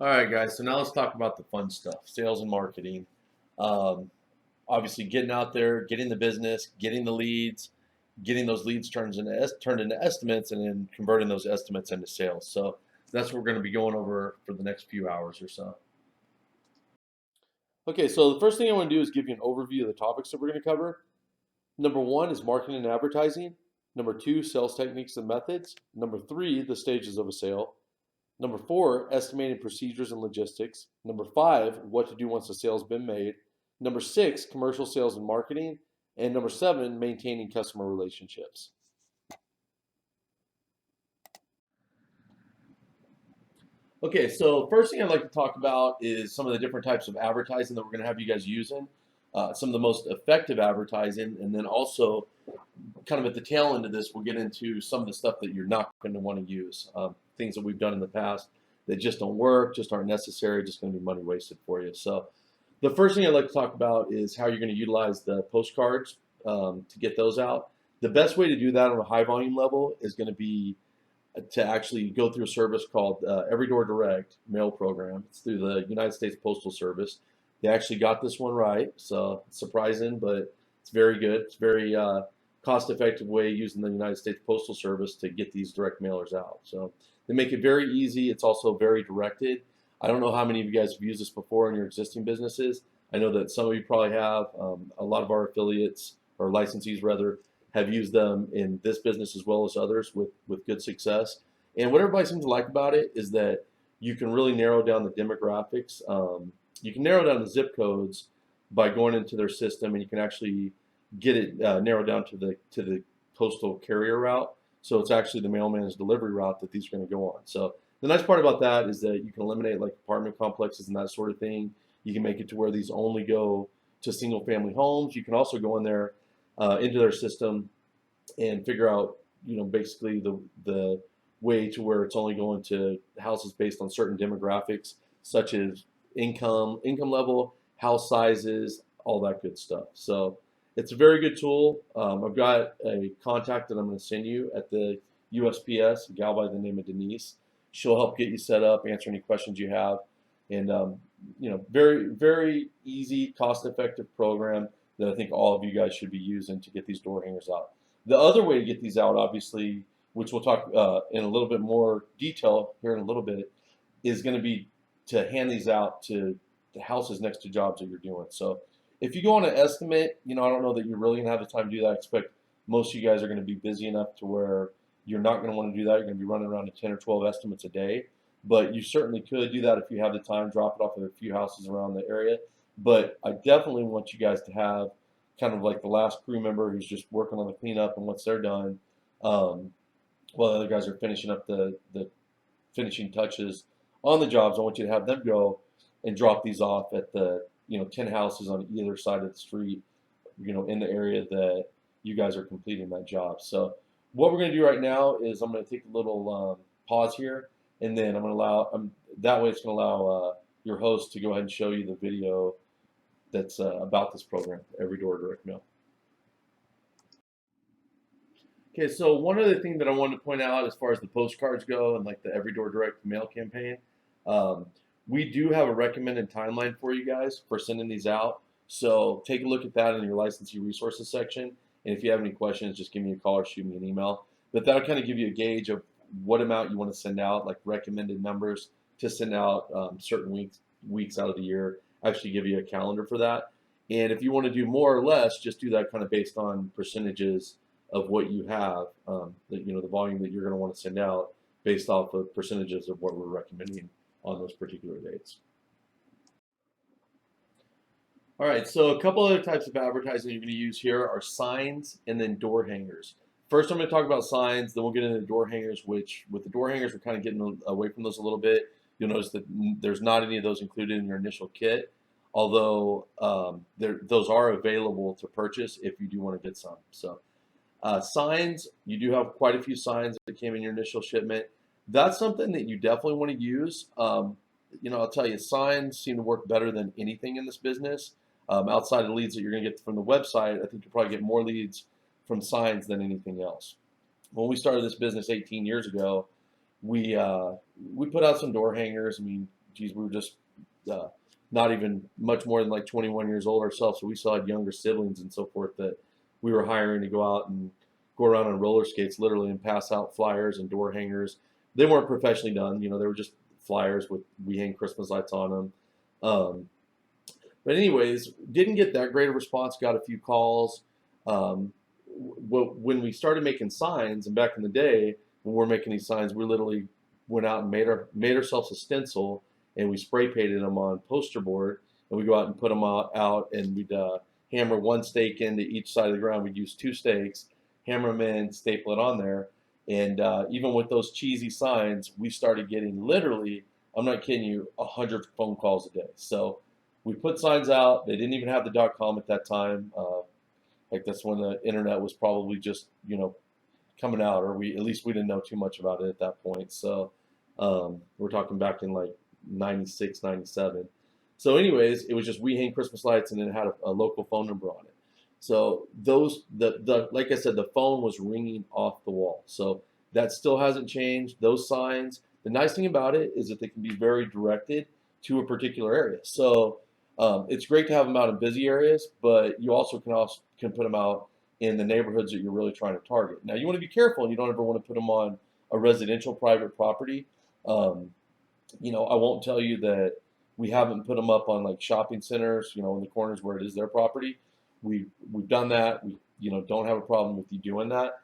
All right, guys. So now let's talk about the fun stuff, sales and marketing. Um, Obviously, getting out there, getting the business, getting the leads, getting those leads turned into estimates, and then converting those estimates into sales. So that's what we're going to be going over for the next few hours or so. Okay, so the first thing I want to do is give you an overview of the topics that we're going to cover. Number one is marketing and advertising. Number two, sales techniques and methods. Number three, the stages of a sale. Number four, estimating procedures and logistics. Number five, what to do once the sale's been made. Number six, commercial sales and marketing. And number seven, maintaining customer relationships. Okay, so first thing I'd like to talk about is some of the different types of advertising that we're going to have you guys using, some of the most effective advertising, and then also kind of at the tail end of this, we'll get into some of the stuff that you're not going to want to use, things that we've done in the past that just don't work, just aren't necessary, just going to be money wasted for you. So the first thing I'd like to talk about is how you're going to utilize the postcards to get those out. The best way to do that on a high volume level is going to be to actually go through a service called Every Door Direct mail program. It's through the United States Postal Service. They actually got this one right, so it's surprising, but it's very good. It's very cost-effective way using the United States Postal Service to get these direct mailers out. So they make it very easy. It's also very directed. I don't know how many of you guys have used this before in your existing businesses. I know that some of you probably have. A lot of our affiliates or licensees rather have used them in this business as well as others with good success. And what everybody seems to like about it is that you can really narrow down the demographics. You can narrow down the zip codes by going into their system, and you can actually get it narrowed down to the postal carrier route. So it's actually the mailman's delivery route that these are going to go on. So the nice part about that is that you can eliminate like apartment complexes and that sort of thing. You can make it to where these only go to single family homes. You can also go in there into their system and figure out, basically the way to where it's only going to houses based on certain demographics, such as income level, house sizes, all that good stuff. So it's a very good tool. I've got a contact that I'm going to send you at the USPS, a gal by the name of Denise. She'll help get you set up, answer any questions you have, and very very easy, cost-effective program that I think all of you guys should be using to get these door hangers out. The other way to get these out, obviously, which we'll talk in a little bit more detail here in a little bit, is going to be to hand these out to the houses next to jobs that you're doing. So if you go on an estimate, I don't know that you're really going to have the time to do that. I expect most of you guys are going to be busy enough to where you're not going to want to do that. You're going to be running around to 10 or 12 estimates a day. But you certainly could do that if you have the time, drop it off at a few houses around the area. But I definitely want you guys to have kind of like the last crew member who's just working on the cleanup, and once they're done, while the other guys are finishing up the finishing touches on the jobs, I want you to have them go and drop these off at the 10 houses on either side of the street, in the area that you guys are completing that job. So what we're going to do right now is I'm going to take a little pause here, and then I'm going to allow that way it's going to allow your host to go ahead and show you the video that's about this program, Every Door Direct Mail. Okay, so one other thing that I wanted to point out as far as the postcards go and like the Every Door Direct Mail campaign, um, we do have a recommended timeline for you guys for sending these out. So take a look at that in your licensee resources section. And if you have any questions, just give me a call or shoot me an email. But that'll kind of give you a gauge of what amount you want to send out, like recommended numbers to send out certain weeks out of the year. Actually give you a calendar for that. And if you want to do more or less, just do that kind of based on percentages of what you have, the volume that you're going to want to send out based off of percentages of what we're recommending on those particular dates. All right, so a couple other types of advertising you're going to use here are signs and then door hangers. First, I'm going to talk about signs, then we'll get into door hangers, which with the door hangers, we're kind of getting away from those a little bit. You'll notice that there's not any of those included in your initial kit, although those are available to purchase if you do want to get some. So signs, you do have quite a few signs that came in your initial shipment. That's something that you definitely want to use. I'll tell you, signs seem to work better than anything in this business. Outside of the leads that you're going to get from the website, I think you'll probably get more leads from signs than anything else. When we started this business 18 years ago, we put out some door hangers. I mean, geez, we were just uh, not even much more than like 21 years old ourselves, so we still had younger siblings and so forth that we were hiring to go out and go around on roller skates, literally, and pass out flyers and door hangers. They weren't professionally done, they were just flyers with we hang Christmas lights on them. Um, but anyways, didn't get that great a response. Got a few calls. Um, when we started making signs, and back in the day when we were making these signs, we literally went out and made ourselves a stencil, and we spray painted them on poster board, and we go out and put them out and we'd hammer one stake into each side of the ground. We'd use two stakes, hammer them in, staple it on there, and even with those cheesy signs, we started getting literally, I'm not kidding you, 100 phone calls a day. So we put signs out. They didn't even have the .com at that time. Like that's when the internet was probably just coming out, or at least we didn't know too much about it at that point. So we're talking back in like 96, 97. So anyways, it was just we hang Christmas lights, and then it had a local phone number on it. So the like I said, the phone was ringing off the wall. So that still hasn't changed. Those signs. The nice thing about it is that they can be very directed to a particular area. So it's great to have them out in busy areas, but you can put them out in the neighborhoods that you're really trying to target. Now you want to be careful, and you don't ever want to put them on a residential private property. Um, I won't tell you that we haven't put them up on like shopping centers, in the corners where it is their property. We've done that. We don't have a problem with you doing that.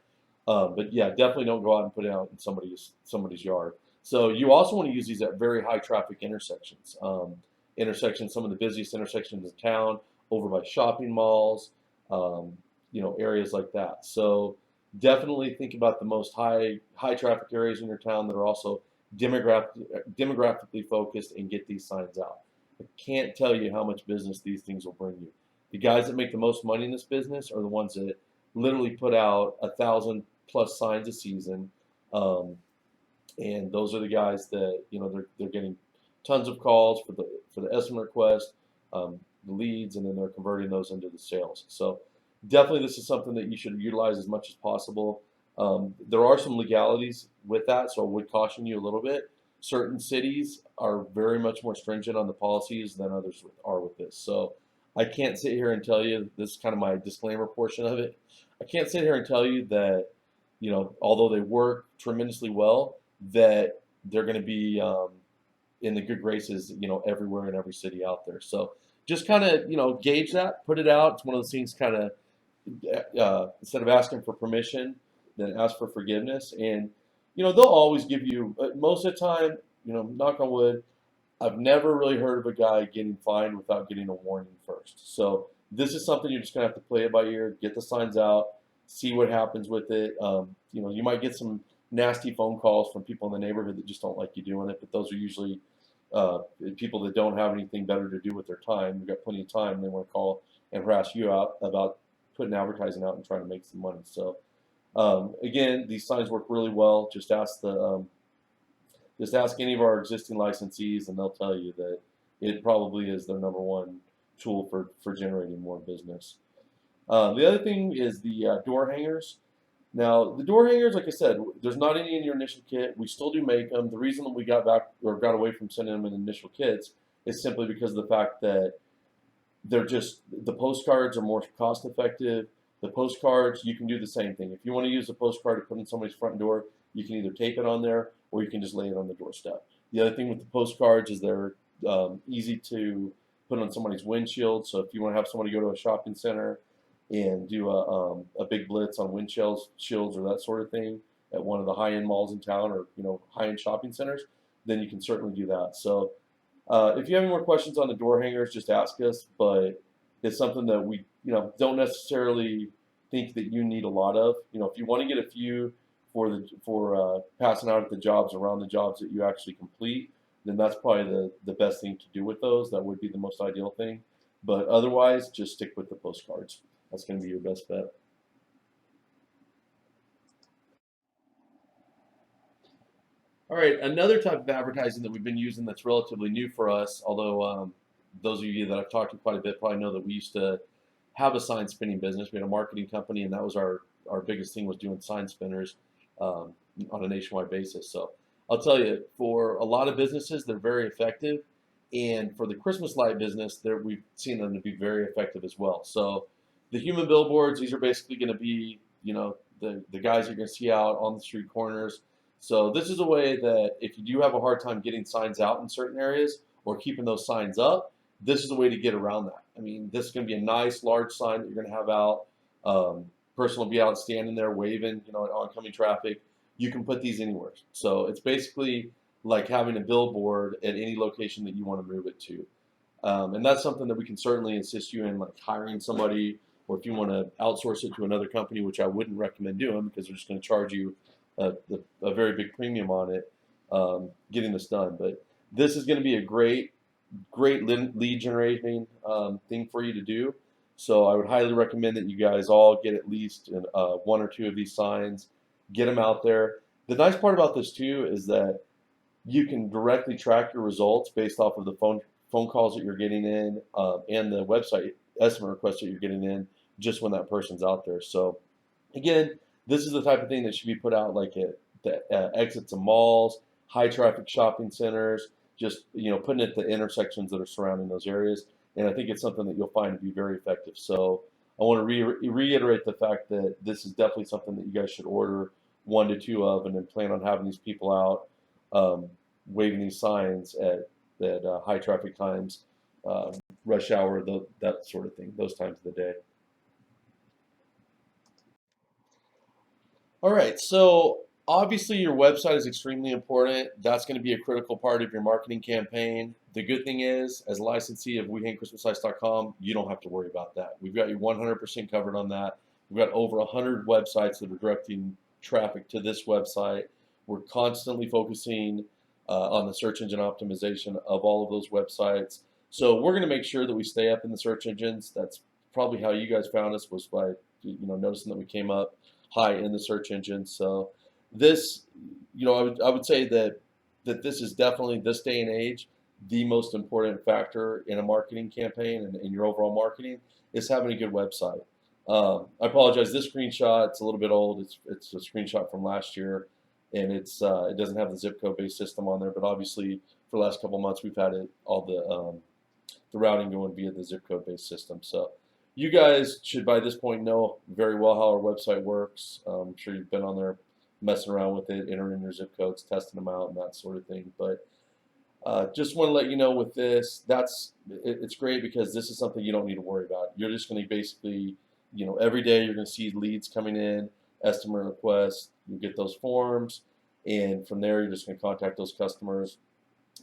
But yeah, definitely don't go out and put it out in somebody's yard. So you also want to use these at very high traffic intersections. Some of the busiest intersections in town, over by shopping malls, areas like that. So definitely think about the most high traffic areas in your town that are also demographically focused, and get these signs out. I can't tell you how much business these things will bring you. The guys that make the most money in this business are the ones that literally put out 1,000+ signs a season, and those are the guys that they're getting tons of calls for the estimate request, the leads, and then they're converting those into the sales. So definitely this is something that you should utilize as much as possible. There are some legalities with that, so I would caution you a little bit. Certain cities are very much more stringent on the policies than others are with this. So I can't sit here and tell you, this is kind of my disclaimer portion of it. I can't sit here and tell you that, although they work tremendously well, that they're going to be in the good graces, everywhere in every city out there. So just kind of, gauge that, put it out. It's one of those things kind of, instead of asking for permission, then ask for forgiveness. And, they'll always give you, most of the time, knock on wood, I've never really heard of a guy getting fined without getting a warning first. So this is something you're just going to have to play it by ear, get the signs out, see what happens with it. You might get some nasty phone calls from people in the neighborhood that just don't like you doing it, but those are usually people that don't have anything better to do with their time. They've got plenty of time. They want to call and harass you out about putting advertising out and trying to make some money. So again, these signs work really well. Just ask any of our existing licensees, and they'll tell you that it probably is their number one tool for generating more business. The other thing is the door hangers. Now, the door hangers, like I said, there's not any in your initial kit. We still do make them. The reason that we got away from sending them in initial kits is simply because of the fact that the postcards are more cost effective. The postcards, you can do the same thing. If you want to use a postcard to put in somebody's front door, you can either tape it on there or you can just lay it on the doorstep. The other thing with the postcards is they're easy to put on somebody's windshield. So if you want to have somebody go to a shopping center and do a big blitz on windshields, shields, or that sort of thing at one of the high-end malls in town, or high-end shopping centers, then you can certainly do that. So if you have any more questions on the door hangers, just ask us. But it's something that we don't necessarily think that you need a lot of. If you want to get a few for passing out at the jobs, around the jobs that you actually complete, then that's probably the best thing to do with those. That would be the most ideal thing. But otherwise, just stick with the postcards. That's going to be your best bet. All right, another type of advertising that we've been using that's relatively new for us, although those of you that I've talked to quite a bit probably know that we used to have a sign spinning business. We had a marketing company, and that was our biggest thing, was doing sign spinners on a nationwide basis. So I'll tell you, for a lot of businesses, they're very effective, and for the Christmas light business, we've seen them to be very effective as well. So, the human billboards, these are basically going to be, the guys you're going to see out on the street corners. So, this is a way that if you do have a hard time getting signs out in certain areas or keeping those signs up, this is a way to get around that. I mean, this is going to be a nice large sign that you're going to have out. Person will be out standing there waving, at oncoming traffic. You can put these anywhere. So it's basically like having a billboard at any location that you want to move it to. And that's something that we can certainly assist you in, like hiring somebody, or if you want to outsource it to another company, which I wouldn't recommend doing because they're just going to charge you a very big premium on it, getting this done. But this is going to be a great lead generating thing for you to do. So I would highly recommend that you guys all get at least one or two of these signs, get them out there. The nice part about this too is that you can directly track your results based off of the phone calls that you're getting in and the website estimate requests that you're getting in just when that person's out there. So again, this is the type of thing that should be put out like at the exits of malls, high traffic shopping centers, just putting it at the intersections that are surrounding those areas. And I think it's something that you'll find to be very effective. So I want to reiterate the fact that this is definitely something that you guys should order 1 to 2 of, and then plan on having these people out waving these signs at high traffic times, rush hour, that sort of thing, those times of the day. All right, so obviously your website is extremely important. That's going to be a critical part of your marketing campaign. The good thing is, as a licensee of WeHateChristmasLights.com, you don't have to worry about that. We've got you 100% covered on that. We've got over 100 websites that are directing traffic to this website. We're constantly focusing on the search engine optimization of all of those websites. So we're going to make sure that we stay up in the search engines. That's probably how you guys found us, was by noticing that we came up high in the search engine. So this, I would say that this is definitely, this day and age, the most important factor in a marketing campaign and in your overall marketing is having a good website. I apologize. This screenshot, it's a little bit old. It's a screenshot from last year, and it doesn't have the zip code based system on there. But obviously, for the last couple of months, we've had all the routing going via the zip code based system. So you guys should by this point know very well how our website works. I'm sure you've been on there messing around with it, entering your zip codes, testing them out, and that sort of thing. But just want to let you know with this, it's great because this is something you don't need to worry about. You're just going to basically, every day you're going to see leads coming in, estimate requests, you get those forms, and from there you're just going to contact those customers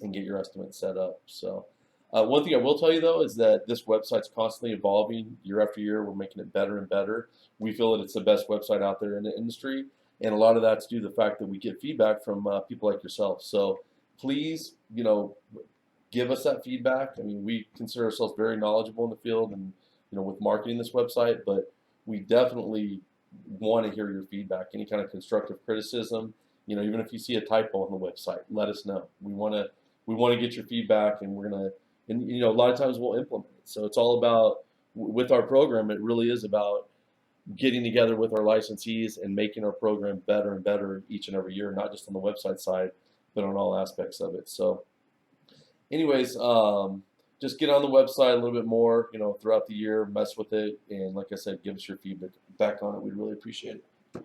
and get your estimate set up. So one thing I will tell you though is that this website's constantly evolving year after year. We're making it better and better. We feel that it's the best website out there in the industry, and a lot of that's due to the fact that we get feedback from people like yourself. So please, give us that feedback. I mean, we consider ourselves very knowledgeable in the field and with marketing this website, but we definitely want to hear your feedback. Any kind of constructive criticism, even if you see a typo on the website, let us know. We want to get your feedback, and we're gonna, and a lot of times we'll implement it. So it's all about, with our program, it really is about getting together with our licensees and making our program better and better each and every year, not just on the website side, but on all aspects of it. So anyways, just get on the website a little bit more, throughout the year, mess with it, and like I said, give us your feedback back on it. We'd really appreciate it.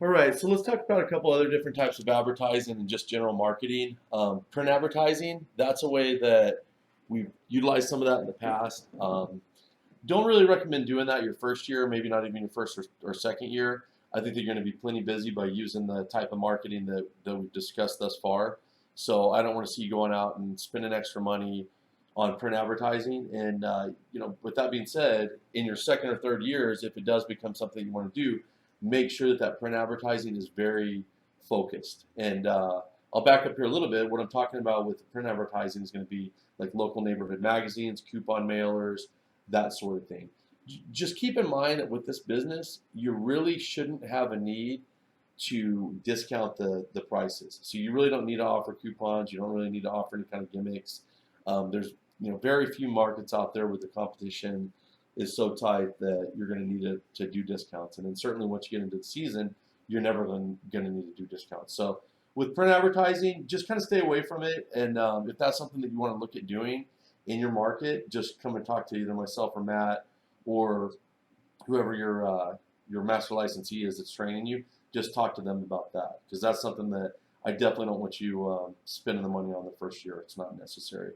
All right, so let's talk about a couple other different types of advertising and just general marketing. Print advertising, that's a way that we've utilized some of that in the past. Don't really recommend doing that your first year, maybe not even your first or second year. I think that you're going to be plenty busy by using the type of marketing that we've discussed thus far. So I don't want to see you going out and spending extra money on print advertising. And with that being said, in your second or third years, if it does become something you want to do, make sure that print advertising is very focused. And I'll back up here a little bit. What I'm talking about with print advertising is going to be like local neighborhood magazines, coupon mailers, that sort of thing. Just keep in mind that with this business, you really shouldn't have a need to discount the prices. So you really don't need to offer coupons. You don't really need to offer any kind of gimmicks. There's very few markets out there where the competition is so tight that you're going to need to do discounts. And then certainly once you get into the season, you're never going to need to do discounts. So with print advertising, just kind of stay away from it. And if that's something that you want to look at doing in your market, just come and talk to either myself or Matt or whoever your master licensee is that's training you. Just talk to them about that, because that's something that I definitely don't want you spending the money on the first year. It's not necessary.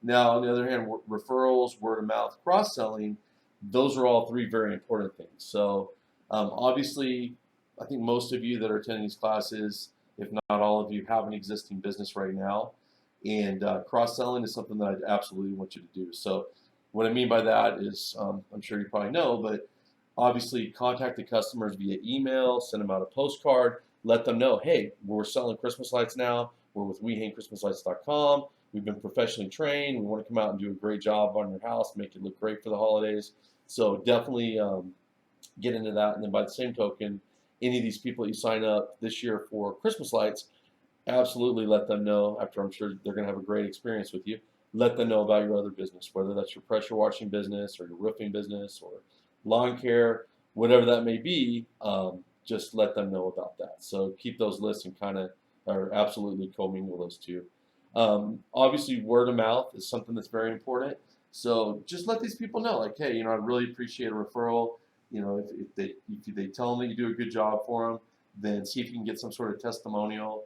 Now, on the other hand, referrals, word of mouth, cross selling, those are all three very important things. So obviously, I think most of you that are attending these classes, if not all of you, have an existing business right now. And cross selling is something that I absolutely want you to do. So what I mean by that is, I'm sure you probably know, but obviously contact the customers via email, send them out a postcard, let them know, hey, we're selling Christmas lights now. We're with WeHangChristmasLights.com. We've been professionally trained. We want to come out and do a great job on your house, make it look great for the holidays. So definitely get into that. And then by the same token, any of these people that you sign up this year for Christmas lights, absolutely let them know, after I'm sure they're going to have a great experience with you, let them know about your other business, whether that's your pressure washing business or your roofing business or lawn care, whatever that may be. Just let them know about that. So keep those lists and kind of are absolutely commingle those two. Obviously, word of mouth is something that's very important. So just let these people know, like, hey, I'd really appreciate a referral. If they tell them that you do a good job for them, then see if you can get some sort of testimonial.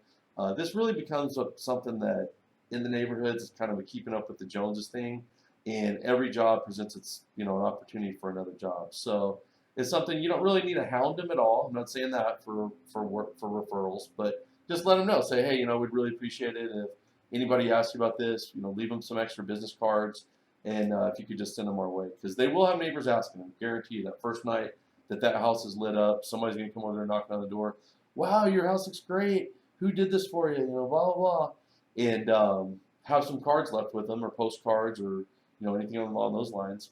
This really becomes something that in the neighborhoods is kind of a keeping up with the Joneses thing, and every job presents its an opportunity for another job. So it's something you don't really need to hound them at all. I'm not saying that for referrals, but just let them know. Say, hey, we'd really appreciate it if anybody asks you about this. Leave them some extra business cards, and if you could just send them our way, because they will have neighbors asking them. Guarantee you that first night that house is lit up, somebody's gonna come over there and knock on the door. Wow, your house looks great. Who did this for you? Blah blah blah, and have some cards left with them or postcards or anything along those lines,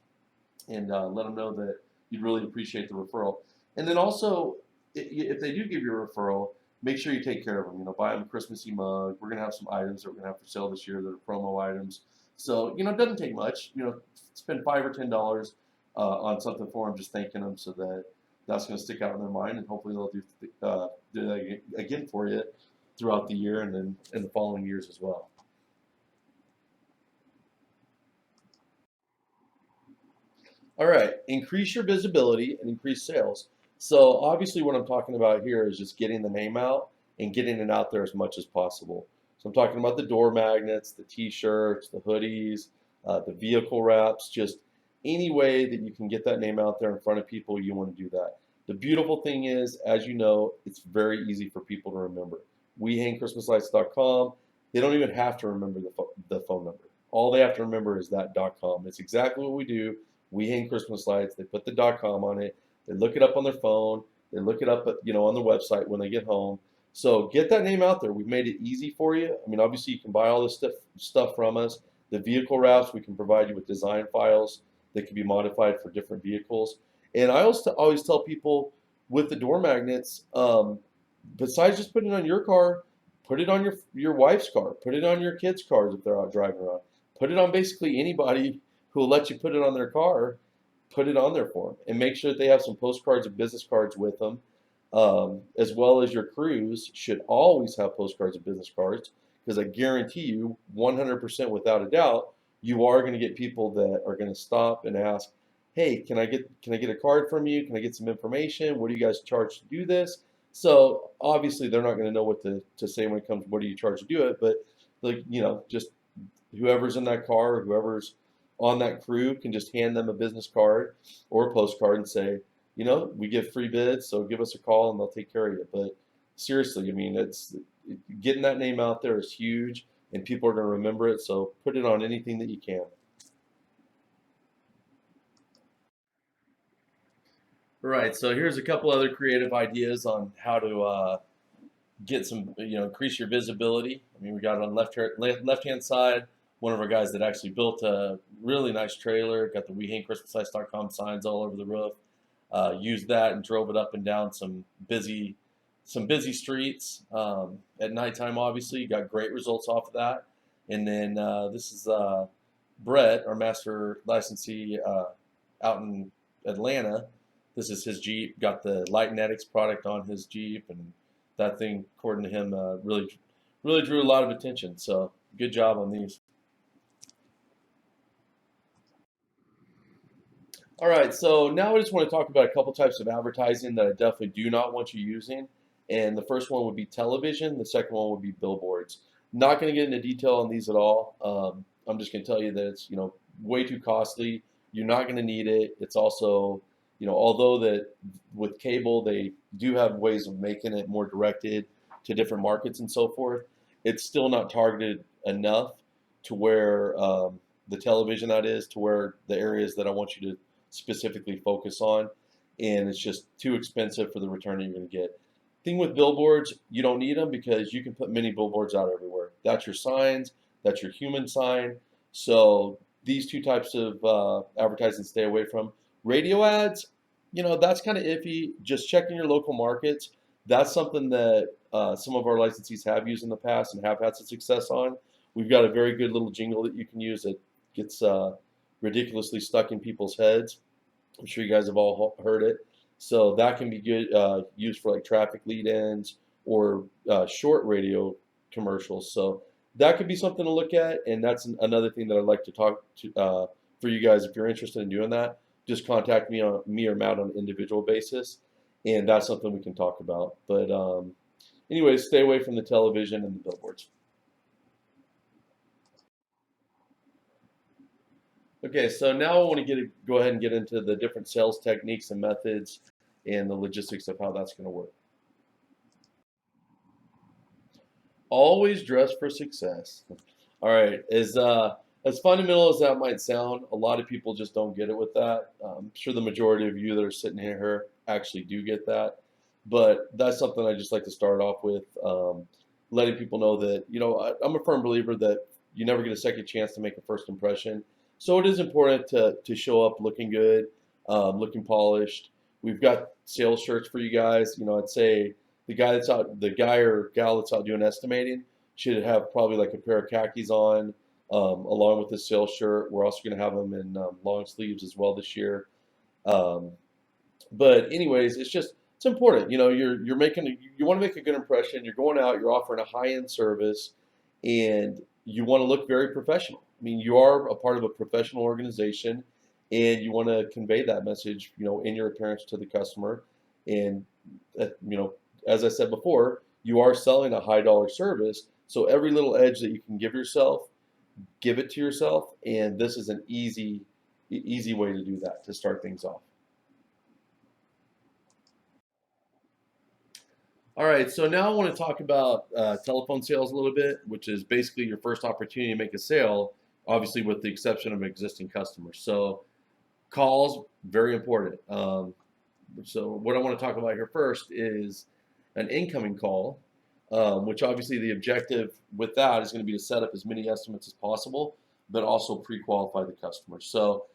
and let them know that you'd really appreciate the referral. And then also, if they do give you a referral, make sure you take care of them. Buy them a Christmassy mug. We're gonna have some items that we're gonna have for sale this year that are promo items. So it doesn't take much. Spend $5 or $10 on something for them, just thanking them, so that's gonna stick out in their mind, and hopefully they'll do that again for you throughout the year and then in the following years as well. All right, increase your visibility and increase sales. So obviously what I'm talking about here is just getting the name out and getting it out there as much as possible. So I'm talking about the door magnets, the t-shirts, the hoodies, the vehicle wraps, just any way that you can get that name out there in front of people, you want to do that. The beautiful thing is, as you know, it's very easy for people to remember. WeHangChristmasLights.com. They don't even have to remember the phone number. All they have to remember is that .com. It's exactly what we do. We Hang Christmas Lights. They put the .com on it. They look it up on their phone. They look it up, on the website when they get home. So get that name out there. We've made it easy for you. I mean, obviously you can buy all this stuff from us. The vehicle wraps, we can provide you with design files that can be modified for different vehicles. And I always tell people with the door magnets, besides just putting it on your car, put it on your wife's car, put it on your kids' cars if they're out driving around, put it on basically anybody who will let you put it on their car. Put it on there for them, and make sure that they have some postcards and business cards with them, as well as your crews should always have postcards and business cards, because I guarantee you 100% without a doubt you are going to get people that are going to stop and ask, hey, can I get a card from you? Can I get some information? What do you guys charge to do this? So obviously they're not going to know what to say when it comes, what do you charge to do it? But just whoever's in that car or whoever's on that crew can just hand them a business card or a postcard and say, we give free bids, so give us a call and they'll take care of you. But seriously, I mean, it's getting that name out there is huge, and people are going to remember it. So put it on anything that you can. All right, so here's a couple other creative ideas on how to get some, increase your visibility. I mean, we got it on left hand side. One of our guys that actually built a really nice trailer, got the WeHangChristmasLights.com signs all over the roof. Used that and drove it up and down some busy streets at nighttime. Obviously, got great results off of that. And then this is Brett, our master licensee, out in Atlanta. This is his Jeep. Got the Lightnetics product on his Jeep, and that thing, according to him, really drew a lot of attention. So good job on these. All right, so now I just want to talk about a couple types of advertising that I definitely do not want you using. And the first one would be television. The second one would be billboards. Not going to get into detail on these at all. I'm just going to tell you that it's way too costly. You're not going to need it. It's also although that with cable they do have ways of making it more directed to different markets and so forth. It's still not targeted enough to where the television that is to where the areas that I want you to specifically focus on, and it's just too expensive for the return that you're going to get. Thing with billboards, you don't need them because you can put many billboards out everywhere. That's your signs, that's your human sign. So these two types of advertising stay away from. Radio ads, that's kind of iffy. Just checking your local markets. That's something that some of our licensees have used in the past and have had some success on. We've got a very good little jingle that you can use that gets ridiculously stuck in people's heads. I'm sure you guys have all heard it. So that can be good used for like traffic lead-ins or short radio commercials. So that could be something to look at, and that's another thing that I'd like to talk to for you guys. If you're interested in doing that, just contact me or Matt on an individual basis, and that's something we can talk about. But anyways, stay away from the television and the billboards. Okay, so now I want to go ahead and get into the different sales techniques and methods and the logistics of how that's going to work. Always dress for success. All right, as fundamental as that might sound, a lot of people just don't get it with that. I'm sure the majority of you that are sitting here actually do get that, but that's something I just like to start off with, letting people know that I'm a firm believer that you never get a second chance to make a first impression. So it is important to show up looking good, looking polished. We've got sales shirts for you guys. I'd say the guy or gal that's out doing estimating should have probably like a pair of khakis on, along with the sales shirt. We're also going to have them in long sleeves as well this year. Um, but anyways, it's important. You want to make a good impression. You're going out. You're offering a high end service, and you want to look very professional. I mean, you are a part of a professional organization, and you want to convey that message, in your appearance to the customer. And as I said before, you are selling a high dollar service, so every little edge that you can give yourself, give it to yourself, and this is an easy way to do that to start things off. All right, so now I want to talk about telephone sales a little bit, which is basically your first opportunity to make a sale, obviously with the exception of existing customers. So calls, very important. So what I want to talk about here first is an incoming call, which obviously the objective with that is going to be to set up as many estimates as possible, but also pre-qualify the customer. So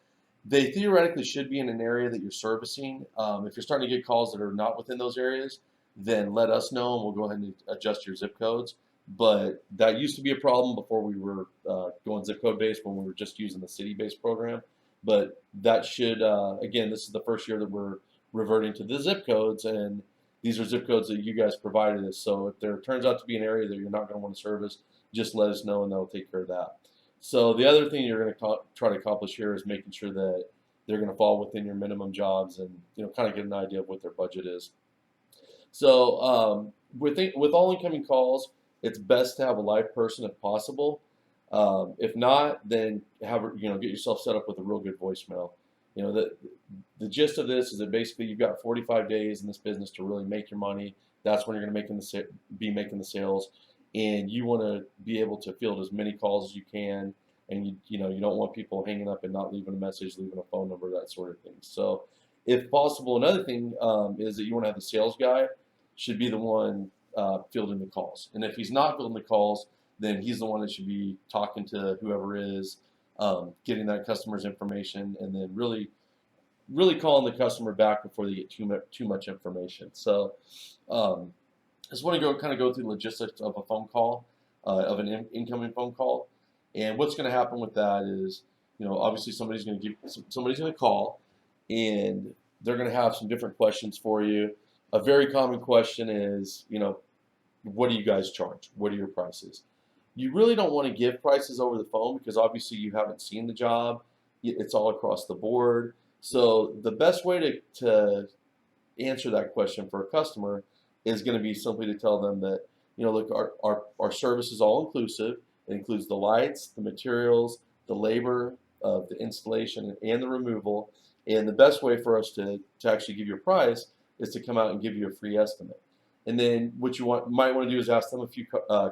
they theoretically should be in an area that you're servicing. If you're starting to get calls that are not within those areas, then let us know and we'll go ahead and adjust your zip codes. But that used to be a problem before we were going zip code based, when we were just using the city based program. But that should, again, this is the first year that we're reverting to the zip codes, and these are zip codes that you guys provided us. So if there turns out to be an area that you're not going to want to service, just let us know and they'll take care of that. So the other thing you're going to try to accomplish here is making sure that they're going to fall within your minimum jobs, and kind of get an idea of what their budget is. So with all incoming calls, it's best to have a live person if possible. If not, then get yourself set up with a real good voicemail. The gist of this is that basically you've got 45 days in this business to really make your money. That's when you're going to be making the sales, and you want to be able to field as many calls as you can. And you don't want people hanging up and not leaving a message, leaving a phone number, that sort of thing. So, if possible, another thing is that you want to have the sales guy should be the one fielding the calls. And if he's not fielding the calls, then he's the one that should be talking to whoever is, getting that customer's information, and then really calling the customer back before they get too much information. So I just want to go through the logistics of a phone call, of an incoming phone call. And what's going to happen with that is, obviously somebody's going to call. and they're going to have some different questions for you. A very common question is, what do you guys charge? What are your prices? You really don't want to give prices over the phone because obviously you haven't seen the job. It's all across the board. So the best way to answer that question for a customer is going to be simply to tell them that, look, our service is all inclusive. It includes the lights, the materials, the labor of the installation and the removal. And the best way for us to actually give you a price is to come out and give you a free estimate. And then what you might want to do is ask them a few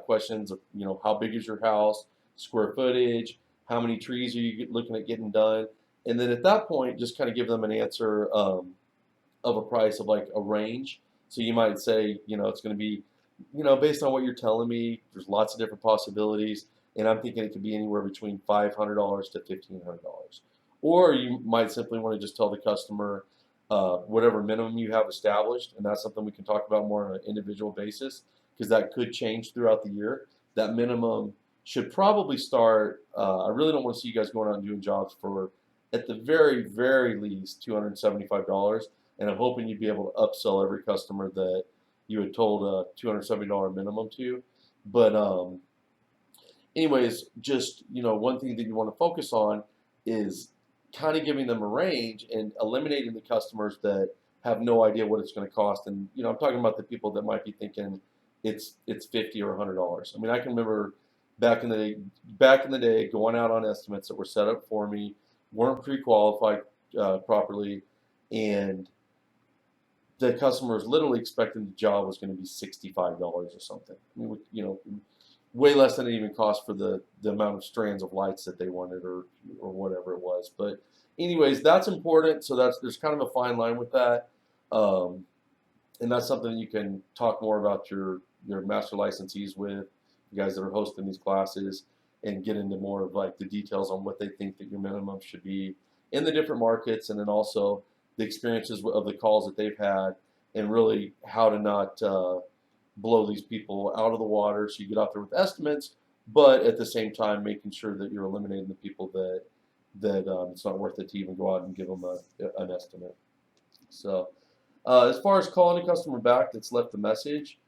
questions of, how big is your house, square footage, how many trees are you looking at getting done? And then at that point, just kind of give them an answer of a price of like a range. So you might say, it's going to be, based on what you're telling me, there's lots of different possibilities. And I'm thinking it could be anywhere between $500 to $1,500. Or you might simply want to just tell the customer whatever minimum you have established. And that's something we can talk about more on an individual basis because that could change throughout the year. That minimum should probably start, I really don't want to see you guys going out and doing jobs for, at the very, very least, $275. And I'm hoping you'd be able to upsell every customer that you had told a $270 minimum to. But anyways, just, one thing that you want to focus on is kind of giving them a range and eliminating the customers that have no idea what it's going to cost. And, I'm talking about the people that might be thinking it's $50 or $100. I mean, I can remember back in the day going out on estimates that were set up for me, weren't pre-qualified properly, and the customer was literally expecting the job was going to be $65 or something. I mean, way less than it even cost for the amount of strands of lights that they wanted or whatever it was. But anyways, that's important. So there's kind of a fine line with that. And that's something that you can talk more about your master licensees with, you guys that are hosting these classes, and get into more of like the details on what they think that your minimum should be in the different markets, and then also the experiences of the calls that they've had, and really how to not blow these people out of the water. So you get out there with estimates, but at the same time making sure that you're eliminating the people that it's not worth it to even go out and give them an estimate. So as far as calling a customer back that's left a message,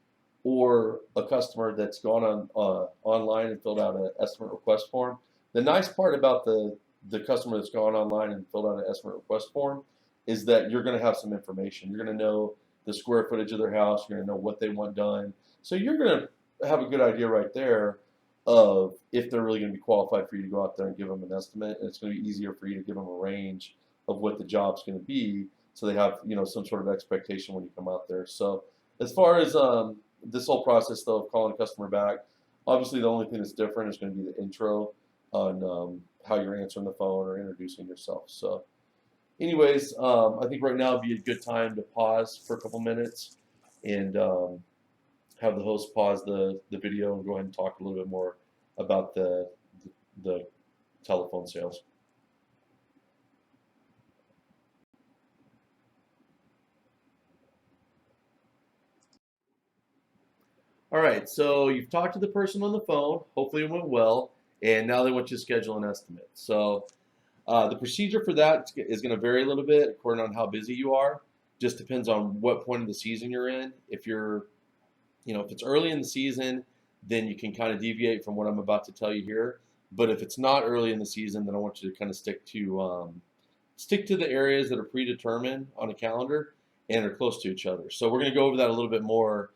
or a customer that's gone on online and filled out an estimate request form, the nice part about the customer that's gone online and filled out an estimate request form is that you're going to have some information. You're going to know the square footage of their house. You're going to know what they want done. So you're going to have a good idea right there of if they're really going to be qualified for you to go out there and give them an estimate. And it's going to be easier for you to give them a range of what the job's going to be, so they have some sort of expectation when you come out there. So as far as this whole process though of calling a customer back, obviously the only thing that's different is going to be the intro on how you're answering the phone or introducing yourself. So anyways, I think right now would be a good time to pause for a couple minutes and have the host pause the video and go ahead and talk a little bit more about the telephone sales. All right, so you've talked to the person on the phone. Hopefully it went well, and now they want you to schedule an estimate. So the procedure for that is going to vary a little bit according on how busy you are. Just depends on what point of the season you're in. If you're, if it's early in the season, then you can kind of deviate from what I'm about to tell you here. But if it's not early in the season, then I want you to kind of stick to the areas that are predetermined on a calendar and are close to each other. So we're going to go over that a little bit more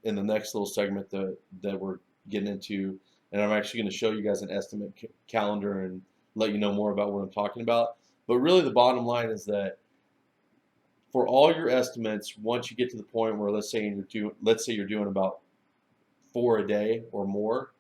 in the next little segment that we're getting into. And I'm actually going to show you guys an estimate calendar and let you know more about what I'm talking about. But really the bottom line is that for all your estimates, once you get to the point where let's say you're doing about 4 a day or more,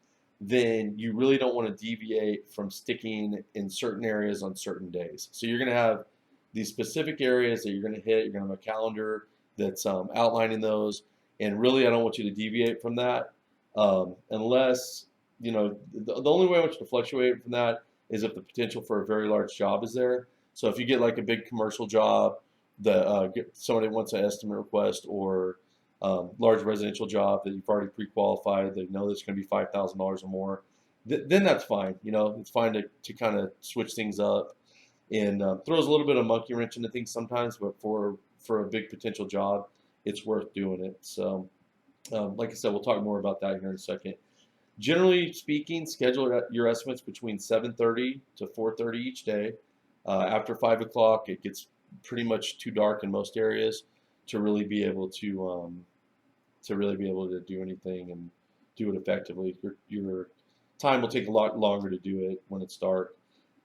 then you really don't want to deviate from sticking in certain areas on certain days. So you're going to have these specific areas that you're going to hit. You're going to have a calendar that's outlining those. And really, I don't want you to deviate from that unless, the only way I want you to fluctuate from that is if the potential for a very large job is there. So if you get like a big commercial job that somebody wants an estimate request, or large residential job that you've already pre-qualified, they know that's going to be $5,000 or more, then that's fine. It's fine to kind of switch things up. and throws a little bit of monkey wrench into things sometimes, but for a big potential job, it's worth doing it. So, like I said, we'll talk more about that here in a second. Generally speaking, schedule your estimates between 7:30 to 4:30 each day. After 5 o'clock, it gets pretty much too dark in most areas to really be able to do anything and do it effectively. Your time will take a lot longer to do it when it's dark.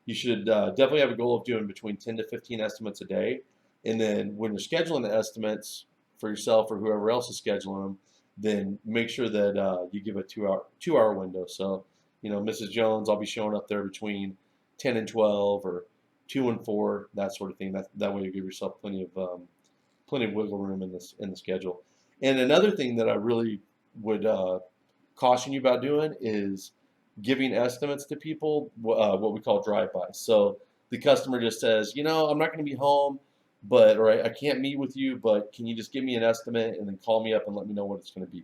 You should definitely have a goal of doing between 10 to 15 estimates a day. And then when you're scheduling the estimates for yourself or whoever else is scheduling them, then make sure that you give a 2 hour window. So, Mrs. Jones, I'll be showing up there between 10 and 12 or 2 and 4, that sort of thing. That way you give yourself plenty of wiggle room in the schedule. And another thing that I really would caution you about doing is giving estimates to people, what we call drive-bys. So the customer just says, I'm not going to be home, or I can't meet with you, but can you just give me an estimate and then call me up and let me know what it's going to be?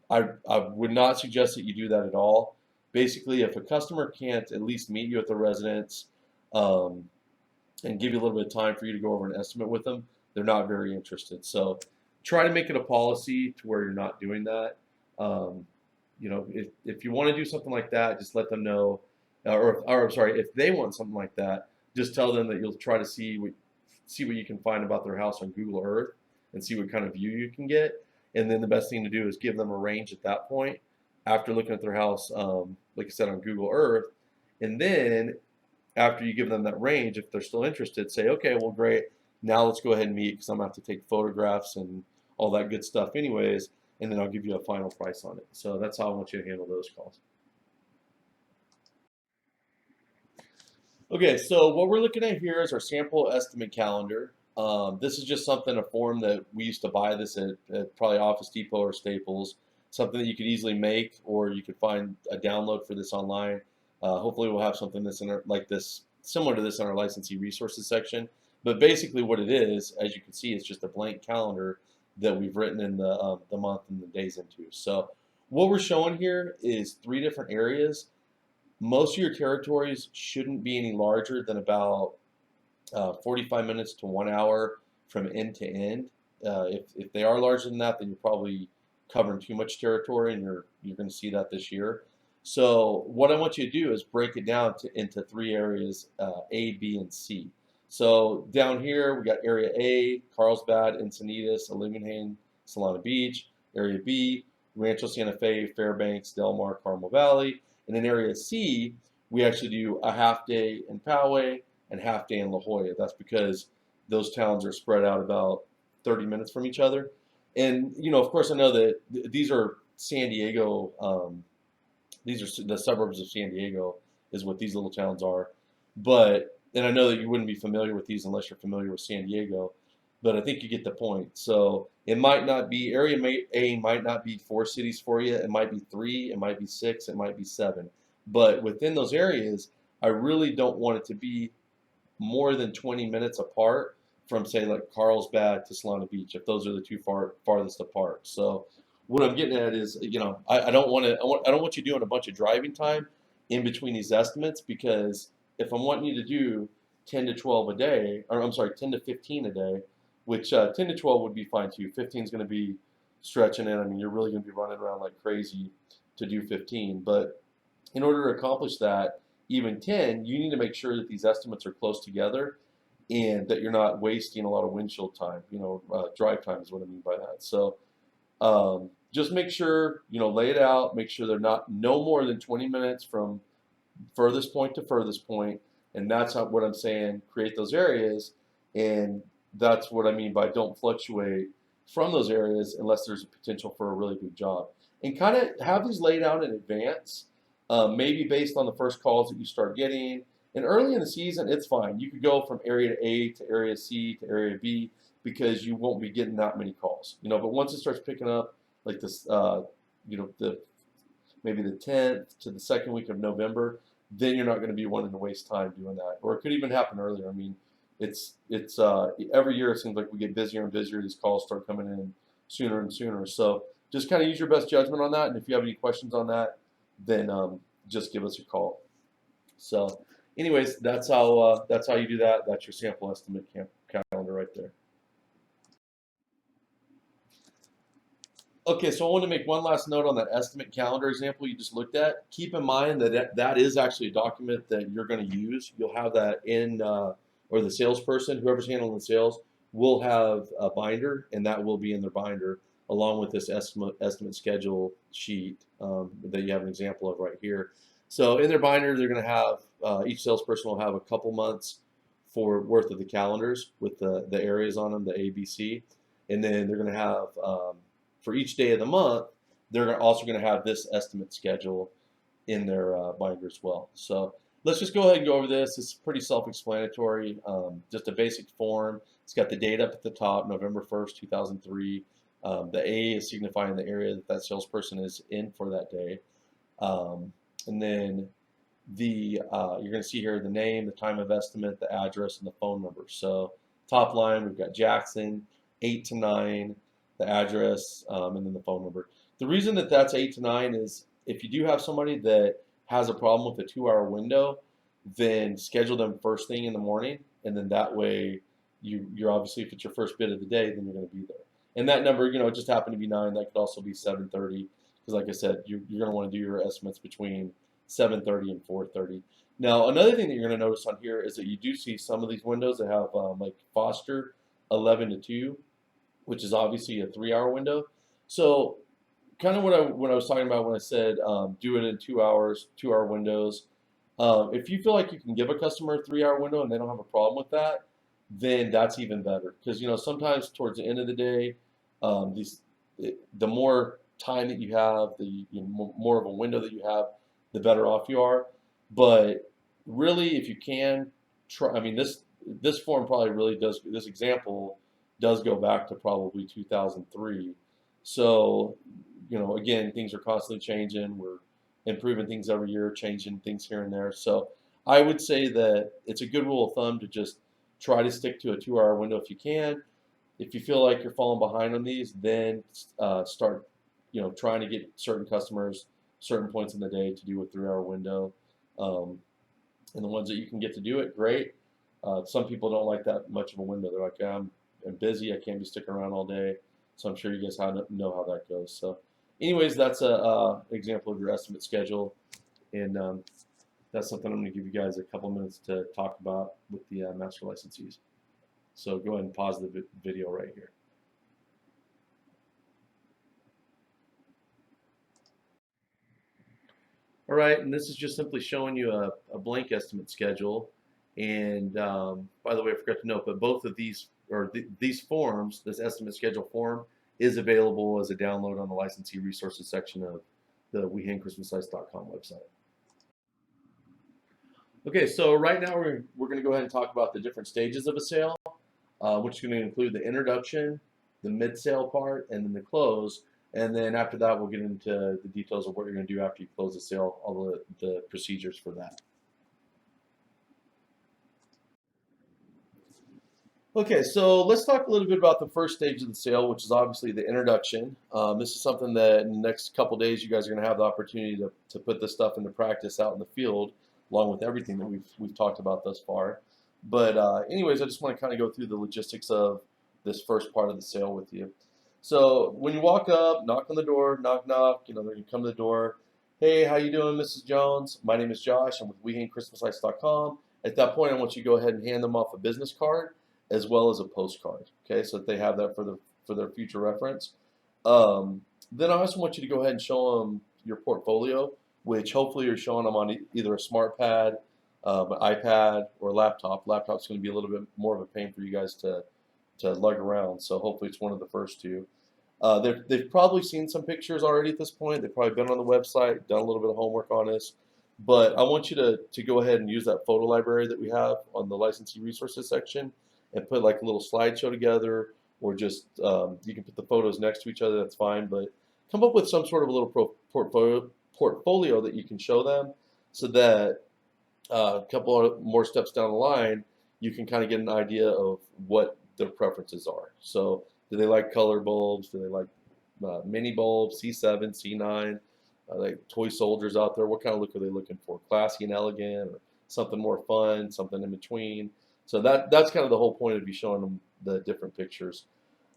I would not suggest that you do that at all. Basically, if a customer can't at least meet you at the residence um, and give you a little bit of time for you to go over an estimate with them, they're not very interested. So try to make it a policy to where you're not doing that. Um, if you want to do something like that, just let them know, or sorry, if they want something like that, just tell them that you'll try to see what you can find about their house on Google Earth and see what kind of view you can get. And then the best thing to do is give them a range at that point after looking at their house, like I said, on Google Earth. And then after you give them that range, if they're still interested, say, okay, well, great. Now let's go ahead and meet because I'm going to have to take photographs and all that good stuff anyways. And then I'll give you a final price on it. So that's how I want you to handle those calls. Okay, so what we're looking at here is our sample estimate calendar. This is just a form that we used to buy this at probably Office Depot or Staples, something that you could easily make, or you could find a download for this online. Hopefully we'll have something like this, similar to this in our licensee resources section. But basically what it is, as you can see, it's just a blank calendar that we've written in the month and the days into. So what we're showing here is 3 different areas. Most of your territories shouldn't be any larger than about 45 minutes to 1 hour from end to end. If they are larger than that, then you're probably covering too much territory, and you're going to see that this year. So what I want you to do is break it down into 3 areas, A, B, and C. So down here we got Area A, Carlsbad, Encinitas, Illuminating, Solana Beach. Area B, Rancho Santa Fe, Fairbanks, Del Mar, Carmel Valley. And in Area C, we actually do a half day in Poway and half day in La Jolla. That's because those towns are spread out about 30 minutes from each other. And, of course, I know that these are San Diego, these are the suburbs of San Diego is what these little towns are. And I know that you wouldn't be familiar with these unless you're familiar with San Diego, but I think you get the point. So it might not be, Area A might not be 4 cities for you. It might be 3, it might be 6, it might be 7. But within those areas, I really don't want it to be more than 20 minutes apart from, say, like Carlsbad to Solana Beach, if those are the 2 farthest apart. So what I'm getting at is, I don't want you doing a bunch of driving time in between these estimates, because if I'm wanting you to do 10 to 12 a day, or I'm sorry, 10 to 15 a day, which 10 to 12 would be fine too. 15 is going to be stretching it. I mean, you're really going to be running around like crazy to do 15. But in order to accomplish that, even 10, you need to make sure that these estimates are close together and that you're not wasting a lot of windshield time. Drive time is what I mean by that. So just make sure, lay it out, make sure they're no more than 20 minutes from furthest point to furthest point. And that's what I'm saying, create those areas. And that's what I mean by don't fluctuate from those areas unless there's a potential for a really big job. And kind of have these laid out in advance, maybe based on the first calls that you start getting. And early in the season, it's fine. You could go from area A to area C to area B because you won't be getting that many calls. But once it starts picking up, like this, maybe the 10th to the second week of November, then you're not going to be wanting to waste time doing that. Or it could even happen earlier. I mean, it's every year it seems like we get busier and busier. These calls start coming in sooner and sooner. So just kind of use your best judgment on that. And if you have any questions on that, then just give us a call. So anyways, that's how you do that. That's your sample estimate calendar right there. Okay, so I want to make one last note on that estimate calendar example you just looked at. Keep in mind that that is actually a document that you're going to use. You'll have that in, or the salesperson, whoever's handling the sales, will have a binder, and that will be in their binder along with this estimate schedule sheet that you have an example of right here. So in their binder, they're going to have each salesperson will have a couple months for worth of the calendars with the areas on them, the A, B, C, and then they're going to have for each day of the month, they're also going to have this estimate schedule in their binder as well. So let's just go ahead and go over this. It's pretty self-explanatory, just a basic form. It's got the date up at the top, November 1st, 2003. The A is signifying the area that that salesperson is in for that day. And then you're going to see here the name, the time of estimate, the address, and the phone number. So top line, we've got Jackson, 8 to 9, the address, and then the phone number. The reason that that's 8 to 9 is if you do have somebody that has a problem with a 2-hour window, then schedule them first thing in the morning, and then that way you're obviously, if it's your first bid of the day, then you're going to be there. And that number, it just happened to be 9. That could also be 7:30, because like I said, you're going to want to do your estimates between 7:30 and 4:30. Now, another thing that you're going to notice on here is that you do see some of these windows that have like Foster 11 to 2, which is obviously a 3-hour window. So kind of what I was talking about when I said do it in 2 hours, 2-hour windows. If you feel like you can give a customer a 3-hour window and they don't have a problem with that, then that's even better. Because sometimes towards the end of the day, the more time that you have, the more of a window that you have, the better off you are. But really, if you can try, I mean, this form probably really does. This example does go back to probably 2003. So, again, things are constantly changing. We're improving things every year, changing things here and there. So I would say that it's a good rule of thumb to just try to stick to a 2-hour window if you can. If you feel like you're falling behind on these, then start, trying to get certain customers certain points in the day to do a 3-hour window. And the ones that you can get to do it, great. Some people don't like that much of a window. They're like, I'm busy. I can't be sticking around all day. So I'm sure you guys know how that goes. So anyways, that's a example of your estimate schedule. And that's something I'm going to give you guys a couple minutes to talk about with the master licensees. So go ahead and pause the video right here. All right, and this is just simply showing you a blank estimate schedule. And by the way, I forgot to note, but both of these, or these forms, this estimate schedule form, is available as a download on the licensee resources section of the WeHangChristmasLights.com website. Okay, so right now we're going to go ahead and talk about the different stages of a sale, which is going to include the introduction, the mid-sale part, and then the close. And then after that, we'll get into the details of what you're going to do after you close the sale, all the procedures for that. Okay, so let's talk a little bit about the first stage of the sale, which is obviously the introduction. This is something that in the next couple days, you guys are going to have the opportunity to put this stuff into practice out in the field, along with everything that we've talked about thus far. But anyways, I just want to kind of go through the logistics of this first part of the sale with you. So when you walk up, knock on the door, knock, knock, they're going to come to the door. Hey, how you doing, Mrs. Jones? My name is Josh. I'm with WeHangChristmasLights.com. At that point, I want you to go ahead and hand them off a business card as well as a postcard, okay, so that they have that for their future reference. Then I also want you to go ahead and show them your portfolio, which hopefully you're showing them on either a smart pad, an iPad, or a laptop. Laptop's going to be a little bit more of a pain for you guys to lug around, so hopefully it's one of the first two. They've probably seen some pictures already at this point. They've probably been on the website, done a little bit of homework on this. But I want you to go ahead and use that photo library that we have on the licensee resources section and put like a little slideshow together, or just you can put the photos next to each other, that's fine, but come up with some sort of a little portfolio that you can show them, so that a couple more steps down the line, you can kind of get an idea of what their preferences are. So do they like color bulbs? Do they like mini bulbs, C7, C9? Like toy soldiers out there? What kind of look are they looking for? Classy and elegant, or something more fun, something in between. So that's kind of the whole point of you showing them the different pictures.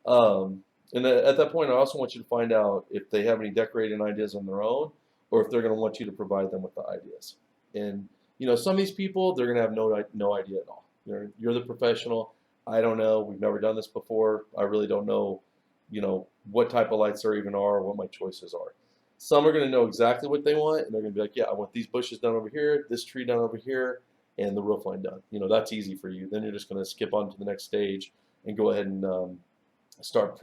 And at that point, I also want you to find out if they have any decorating ideas on their own, or if they're going to want you to provide them with the ideas. And some of these people, they're going to have no idea at all. You're the professional. I don't know. We've never done this before. I really don't know, what type of lights there even are, or what my choices are. Some are going to know exactly what they want, and they're going to be like, yeah, I want these bushes done over here, this tree done over here, and the roof line done. That's easy for you. Then you're just going to skip on to the next stage and go ahead and start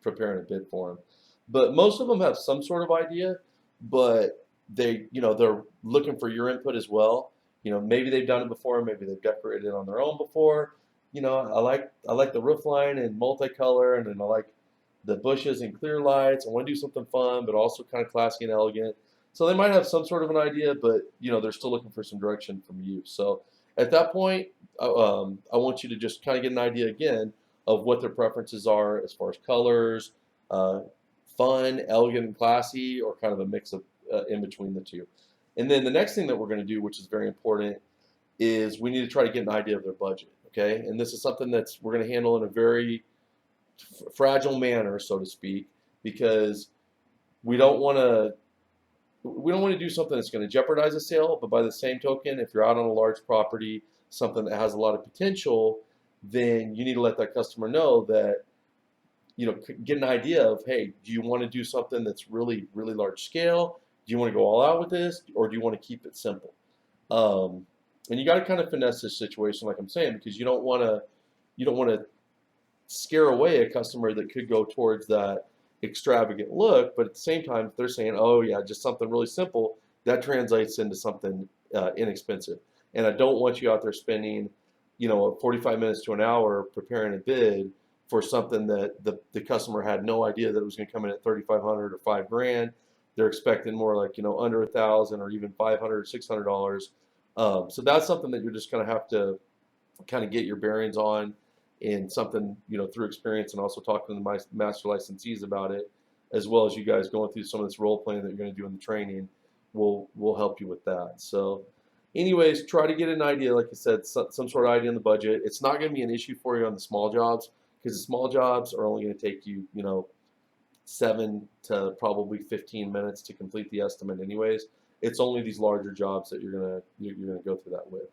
preparing a bid for them. But most of them have some sort of idea, but they're looking for your input as well. Maybe they've done it before, maybe they've decorated it on their own before. I like the roof line in multicolor, and then I like the bushes and clear lights. I want to do something fun, but also kind of classy and elegant. So they might have some sort of an idea, but they're still looking for some direction from you. So at that point, I want you to just kind of get an idea again of what their preferences are as far as colors, fun, elegant, and classy, or kind of a mix of in between the two. And then the next thing that we're going to do, which is very important, is we need to try to get an idea of their budget. Okay, and this is something we're going to handle in a very fragile manner, so to speak, because we don't want to do something that's going to jeopardize a sale. But by the same token, if you're out on a large property, something that has a lot of potential, then you need to let that customer know that, get an idea of, hey, do you want to do something that's really, really large scale? Do you want to go all out with this, or do you want to keep it simple? And you got to kind of finesse this situation, like I'm saying, because you don't want to scare away a customer that could go towards that extravagant look. But at the same time, if they're saying, oh yeah, just something really simple, that translates into something inexpensive. And I don't want you out there spending 45 minutes to an hour preparing a bid for something that the customer had no idea that it was going to come in at 3,500 or $5,000. They're expecting more like under $1,000 or even $500 or $600. So that's something that you're just going to have to kind of get your bearings on, and something through experience, and also talking to the master licensees about it, as well as you guys going through some of this role playing that you're going to do in the training will help you with that. So anyways, try to get an idea, like I said, some sort of idea in the budget. It's not going to be an issue for you on the small jobs, because the small jobs are only going to take you 7 to probably 15 minutes to complete the estimate anyways. It's only these larger jobs that you're gonna go through that with.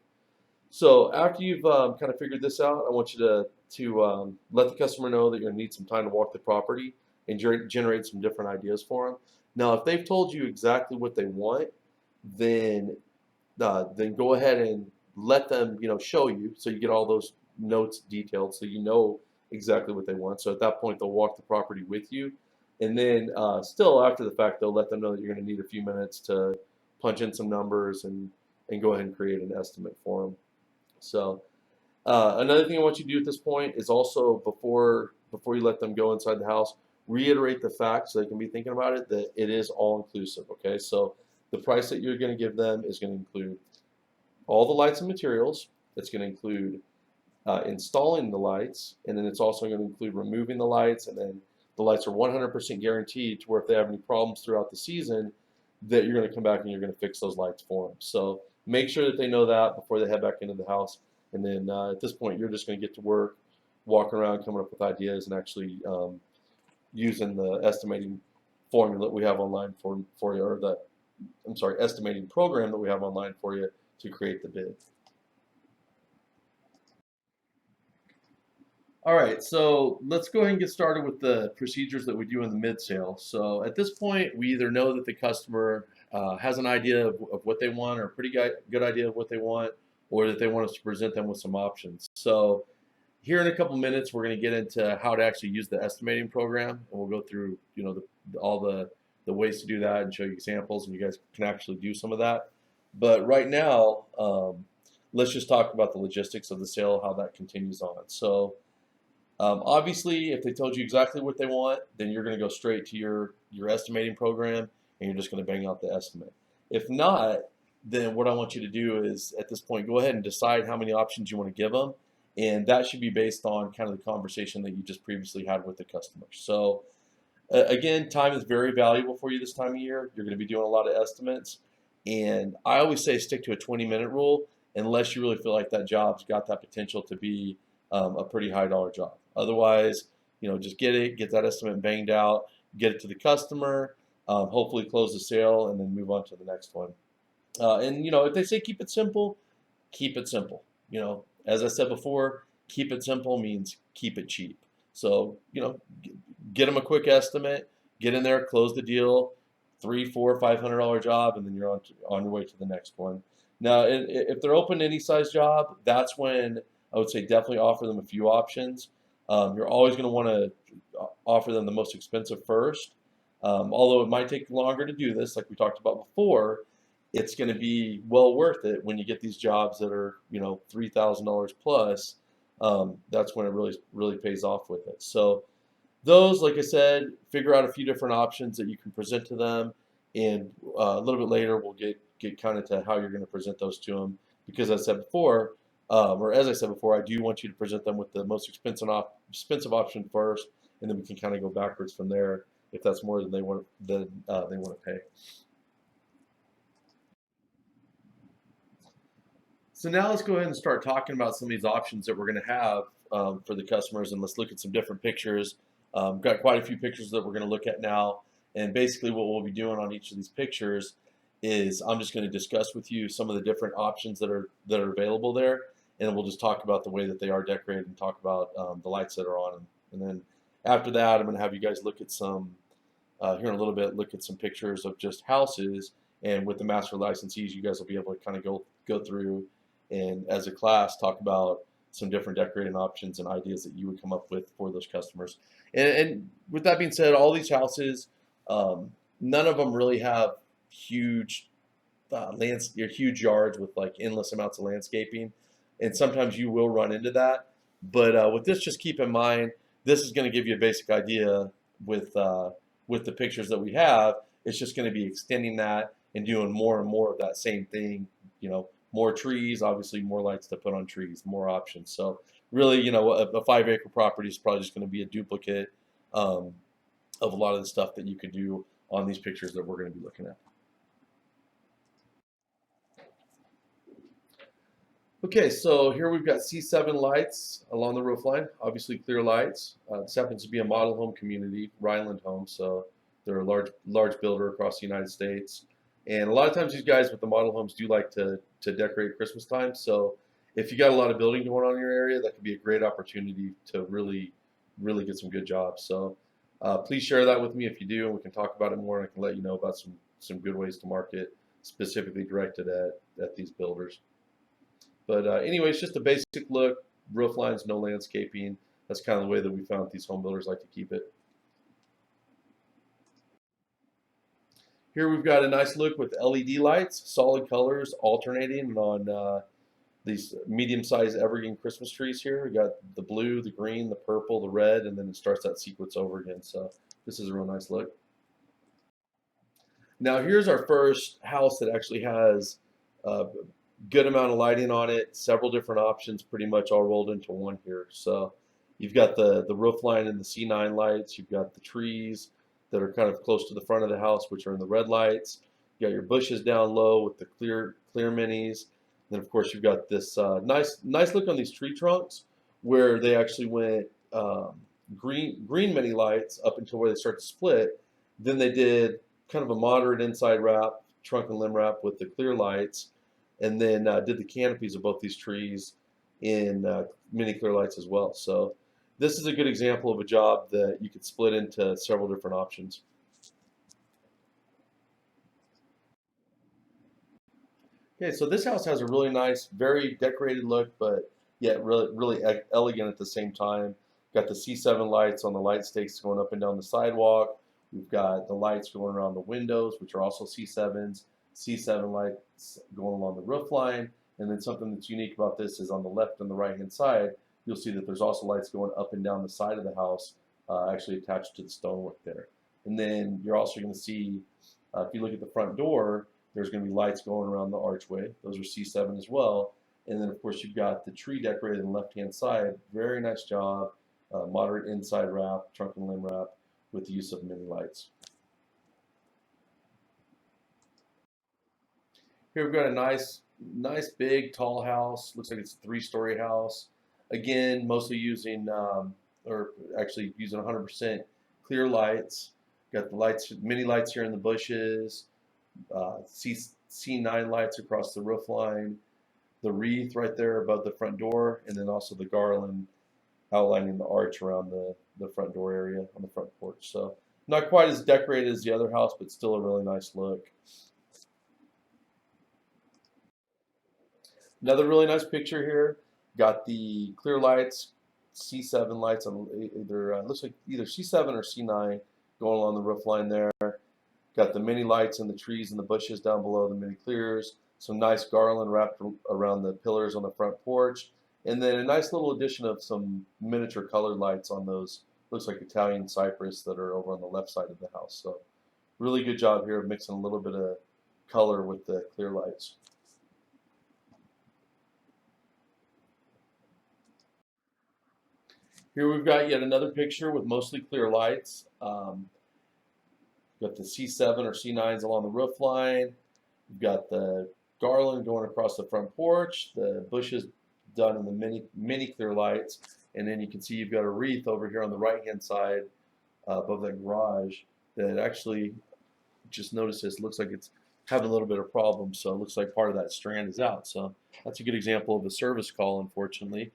So after you've kind of figured this out, I want you to let the customer know that you're gonna need some time to walk the property and generate some different ideas for them. Now, if they've told you exactly what they want, then go ahead and let them show you, so you get all those notes detailed, so you know exactly what they want. So at that point, they'll walk the property with you, and then still after the fact, they'll let them know that you're going to need a few minutes to punch in some numbers and go ahead and create an estimate for them. So another thing I want you to do at this point is also, before you let them go inside the house, reiterate the fact, so they can be thinking about it, that it is all inclusive. Okay, so the price that you're going to give them is going to include all the lights and materials. It's going to include installing the lights, and then it's also going to include removing the lights, and then the lights are 100% guaranteed to where if they have any problems throughout the season, that you're going to come back and you're going to fix those lights for them. So make sure that they know that before they head back into the house. And then at this point, you're just going to get to work, walking around, coming up with ideas, and actually using the estimating formula that we have online for you, or estimating program that we have online for you to create the bid. All right, so let's go ahead and get started with the procedures that we do in the mid-sale. So at this point, we either know that the customer has an idea of what they want, or a pretty good idea of what they want, or that they want us to present them with some options. So here in a couple minutes, we're going to get into how to actually use the estimating program, and we'll go through all the ways to do that and show you examples, and you guys can actually do some of that. But right now, let's just talk about the logistics of the sale, how that continues on. So obviously, if they told you exactly what they want, then you're going to go straight to your estimating program, and you're just going to bang out the estimate. If not, then what I want you to do is, at this point, go ahead and decide how many options you want to give them, and that should be based on kind of the conversation that you just previously had with the customer. So again, time is very valuable for you this time of year. You're going to be doing a lot of estimates. And I always say stick to a 20-minute rule unless you really feel like that job's got that potential to be a pretty high dollar job. Otherwise, just get that estimate banged out, get it to the customer, hopefully close the sale, and then move on to the next one. And if they say keep it simple, keep it simple. As I said before, keep it simple means keep it cheap. So, get them a quick estimate, get in there, close the deal, $300, $400, $500 job, and then you're on your way to the next one. Now, if they're open to any size job, that's when I would say definitely offer them a few options. You're always going to want to offer them the most expensive first. Although it might take longer to do this, like we talked about before, it's going to be well worth it when you get these jobs that are $3,000 plus. That's when it really pays off with it. So those, like I said, figure out a few different options that you can present to them, and a little bit later we'll get kind of to how you're going to present those to them. Because as I said before, I do want you to present them with the most expensive option first, and then we can kind of go backwards from there if that's more than they want to pay. So now let's go ahead and start talking about some of these options that we're going to have for the customers, and let's look at some different pictures. Got quite a few pictures that we're going to look at now, and basically what we'll be doing on each of these pictures is I'm just going to discuss with you some of the different options that are available there, and we'll just talk about the way that they are decorated and talk about the lights that are on them. And then after that, I'm going to have you guys look at some here in a little bit, look at some pictures of just houses, and with the master licensees, you guys will be able to kind of go through and as a class talk about some different decorating options and ideas that you would come up with for those customers. And with that being said, all these houses, none of them really have huge huge yards with like endless amounts of landscaping, and sometimes you will run into that. But with this, just keep in mind this is going to give you a basic idea with the pictures that we have. It's just going to be extending that and doing more and more of that same thing. More trees, obviously more lights to put on trees, more options. So really, a 5-acre property is probably just going to be a duplicate of a lot of the stuff that you could do on these pictures that we're going to be looking at. Okay, so here we've got C7 lights along the roof line, obviously clear lights. This happens to be a model home community, Ryland Homes, so they're a large builder across the United States. And a lot of times these guys with the model homes do like to decorate Christmas time. So if you got a lot of building going on in your area, that could be a great opportunity to really get some good jobs. So please share that with me if you do, and we can talk about it more, and I can let you know about some good ways to market specifically directed at these builders. But anyways, just a basic look, roof lines, no landscaping. That's kind of the way that we found these home builders like to keep it. Here we've got a nice look with LED lights, solid colors, alternating on these medium-sized evergreen Christmas trees here. We got the blue, the green, the purple, the red, and then it starts that sequence over again. So this is a real nice look. Now here's our first house that actually has a good amount of lighting on it, several different options, pretty much all rolled into one here. So you've got the roof line and the C9 lights, you've got the trees that are kind of close to the front of the house, which are in the red lights. You got your bushes down low with the clear minis. Then of course you've got this nice look on these tree trunks where they actually went green mini lights up until where they start to split. Then they did kind of a moderate inside wrap, trunk and limb wrap with the clear lights, and then did the canopies of both these trees in mini clear lights as well. So this is a good example of a job that you could split into several different options. Okay, so this house has a really nice, very decorated look, but yet really elegant at the same time. Got the C7 lights on the light stakes going up and down the sidewalk. We've got the lights going around the windows, which are also C7s. C7 lights going along the roof line. And then something that's unique about this is on the left and the right-hand side, you'll see that there's also lights going up and down the side of the house, actually attached to the stonework there. And then you're also going to see, if you look at the front door, there's going to be lights going around the archway. Those are C7 as well. And then, of course, you've got the tree decorated on the left-hand side. Very nice job. Moderate inside wrap, trunk and limb wrap with the use of mini lights. Here we've got a nice big tall house. Looks like it's a 3-story house. Again, mostly using, or actually using 100% clear lights. Got the lights, mini lights here in the bushes. C9 lights across the roof line. The wreath right there above the front door, and then also the garland outlining the arch around the front door area on the front porch. So not quite as decorated as the other house, but still a really nice look. Another really nice picture here. Got the clear lights, C7 lights on either looks like either C7 or C9 going along the roof line there. Got the mini lights in the trees and the bushes down below the mini clears. Some nice garland wrapped around the pillars on the front porch. And then a nice little addition of some miniature colored lights on those, looks like Italian cypress, that are over on the left side of the house. So really good job here of mixing a little bit of color with the clear lights. Here we've got yet another picture with mostly clear lights. Got the C7 or C9s along the roof line. We've got the garland going across the front porch, the bushes done in the mini clear lights, and then you can see you've got a wreath over here on the right hand side above that garage that actually, just notice this, looks like it's having a little bit of problems, so it looks like part of that strand is out. So that's a good example of a service call, unfortunately.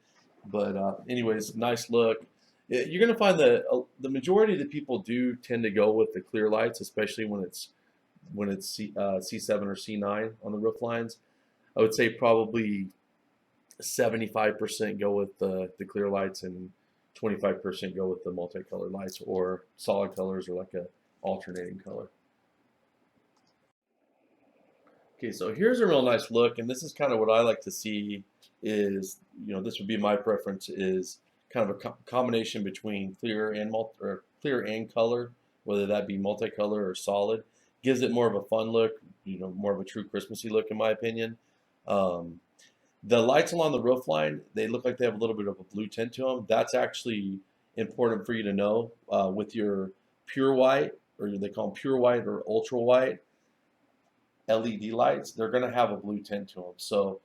But anyways, nice look. You're going to find that the majority of the people do tend to go with the clear lights, especially when it's C7 or C9 on the roof lines. I would say probably 75% go with the clear lights and 25% go with the multicolored lights or solid colors or like a alternating color. Okay, so here's a real nice look, and this is kind of what I like to see is, this would be my preference, is kind of a combination between clear and color, whether that be multicolor or solid. Gives it more of a fun look, more of a true Christmassy look in my opinion. The lights along the roof line, they look like they have a little bit of a blue tint to them. That's actually important for you to know with your pure white, or they call them pure white or ultra white LED lights, they're going to have a blue tint to them. So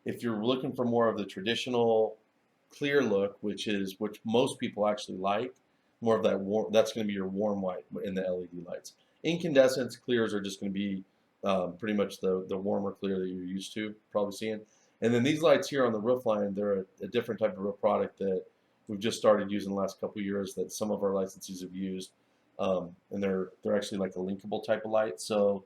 if you're looking for more of the traditional clear look, which most people actually like, more of that warm, that's going to be your warm white in the LED lights. Incandescents clears are just going to be pretty much the warmer clear that you're used to probably seeing. And then these lights here on the roof line, they're a different type of roof product that we've just started using the last couple of years that some of our licensees have used. And they're actually like a linkable type of light. So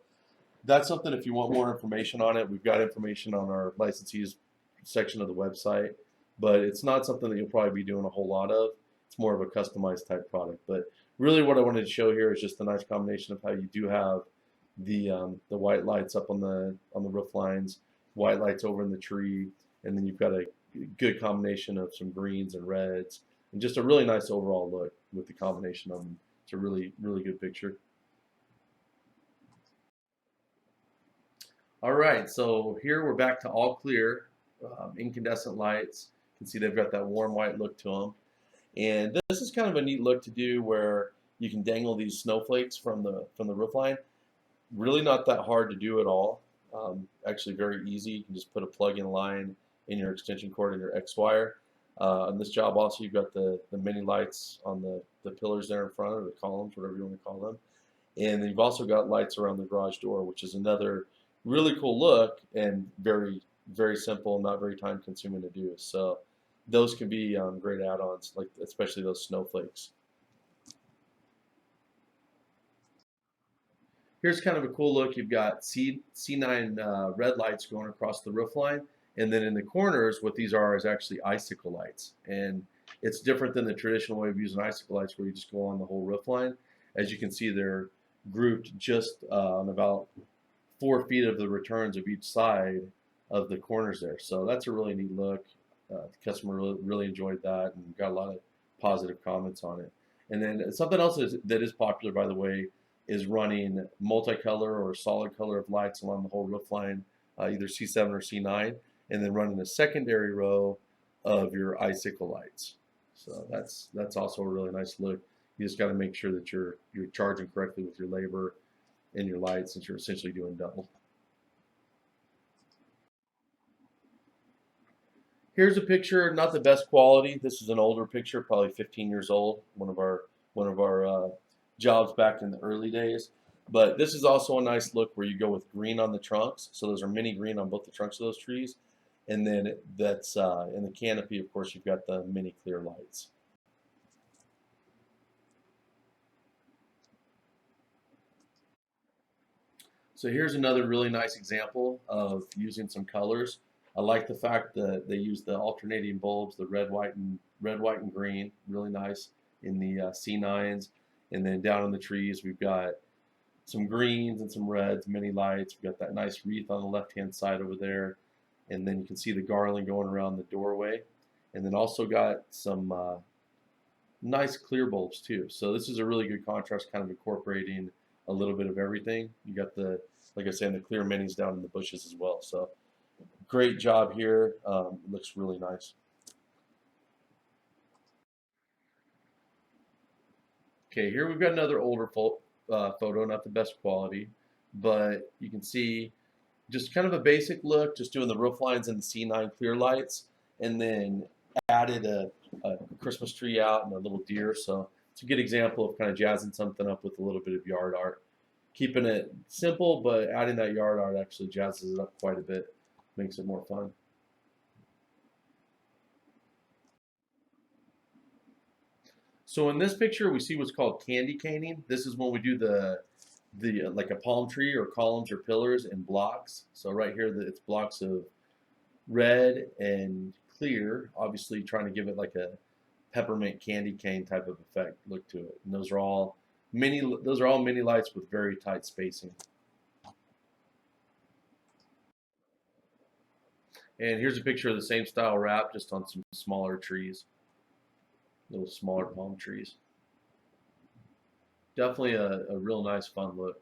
that's something, if you want more information on it, we've got information on our licensees section of the website, but it's not something that you'll probably be doing a whole lot of. It's more of a customized type product. But really what I wanted to show here is just a nice combination of how you do have the white lights up on the roof lines, white lights over in the tree, and then you've got a good combination of some greens and reds, and just a really nice overall look with the combination of them. It's a really, really good picture. All right, so here we're back to all clear, incandescent lights. You can see they've got that warm white look to them. And this is kind of a neat look to do where you can dangle these snowflakes from the roof line. Really not that hard to do at all. Actually very easy. You can just put a plug-in line in your extension cord and your X wire. On this job also you've got the mini lights on the pillars there in front, or the columns, whatever you want to call them. And then you've also got lights around the garage door, which is another really cool look and very, very simple, not very time consuming to do. So those can be great add-ons, like especially those snowflakes. Here's kind of a cool look. You've got C9 red lights going across the roof line, and then in the corners, what these are is actually icicle lights. And it's different than the traditional way of using icicle lights where you just go on the whole roof line. As you can see, they're grouped just on about 4 feet of the returns of each side of the corners there. So that's a really neat look. The customer really enjoyed that and got a lot of positive comments on it. And then something else that is popular, by the way, is running multicolor or solid color of lights along the whole roof line, either C7 or C9, and then running a secondary row of your icicle lights. So that's also a really nice look. You just got to make sure that you're charging correctly with your labor and your lights, since you're essentially doing double. Here's a picture, not the best quality. This is an older picture, probably 15 years old. One of our jobs back in the early days. But this is also a nice look where you go with green on the trunks. So those are mini green on both the trunks of those trees. And then that's in the canopy, of course, you've got the mini clear lights. So here's another really nice example of using some colors. I like the fact that they use the alternating bulbs, the red, white, and green, really nice in the C9s. And then down in the trees, we've got some greens and some reds, mini lights. We've got that nice wreath on the left-hand side over there. And then you can see the garland going around the doorway. And then also got some nice clear bulbs too. So this is a really good contrast, kind of incorporating a little bit of everything. You got the, like I said, the clear minis down in the bushes as well. So great job here. Looks really nice. Okay, here we've got another older photo, not the best quality, but you can see just kind of a basic look, just doing the roof lines and the C9 clear lights, and then added a Christmas tree out and a little deer. So it's a good example of kind of jazzing something up with a little bit of yard art. Keeping it simple, but adding that yard art actually jazzes it up quite a bit, makes it more fun. So in this picture, we see what's called candy caning. This is when we do the like a palm tree or columns or pillars in blocks. So right here, it's blocks of red and clear, obviously trying to give it like a peppermint candy cane type of effect look to it. And those are all mini lights with very tight spacing. And here's a picture of the same style wrap, just on some smaller trees, little smaller palm trees. Definitely a real nice, fun look.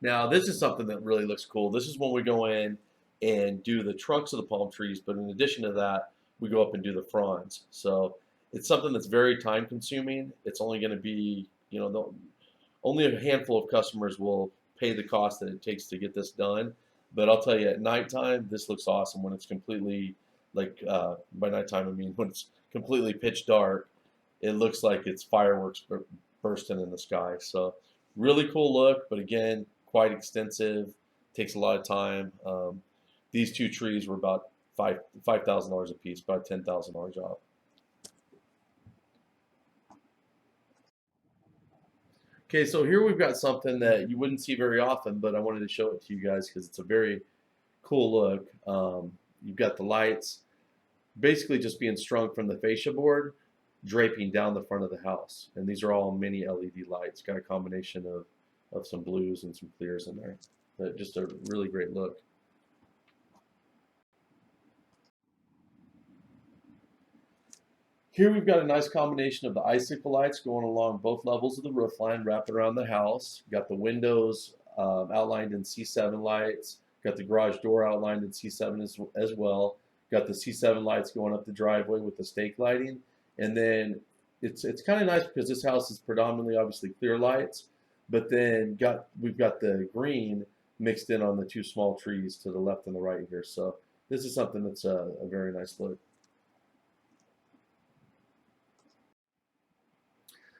Now, this is something that really looks cool. This is when we go in and do the trunks of the palm trees, but in addition to that, we go up and do the fronds. So it's something that's very time consuming. It's only going to be, only a handful of customers will pay the cost that it takes to get this done. But I'll tell you, at nighttime, this looks awesome when it's completely, like, by nighttime, I mean when it's completely pitch dark, it looks like it's fireworks bursting in the sky. So really cool look, but again, quite extensive, takes a lot of time. These two trees were about $5,000 a piece, about a $10,000 job. Okay, so here we've got something that you wouldn't see very often, but I wanted to show it to you guys because it's a very cool look. You've got the lights basically just being strung from the fascia board, draping down the front of the house. And these are all mini LED lights. Got a combination of some blues and some clears in there. But just a really great look. Here we've got a nice combination of the icicle lights going along both levels of the roof line, wrapped around the house. Got the windows outlined in C7 lights. Got the garage door outlined in C7 as well. Got the C7 lights going up the driveway with the stake lighting. And then it's kind of nice because this house is predominantly obviously clear lights, but then we've got the green mixed in on the two small trees to the left and the right here. So this is something that's a very nice look.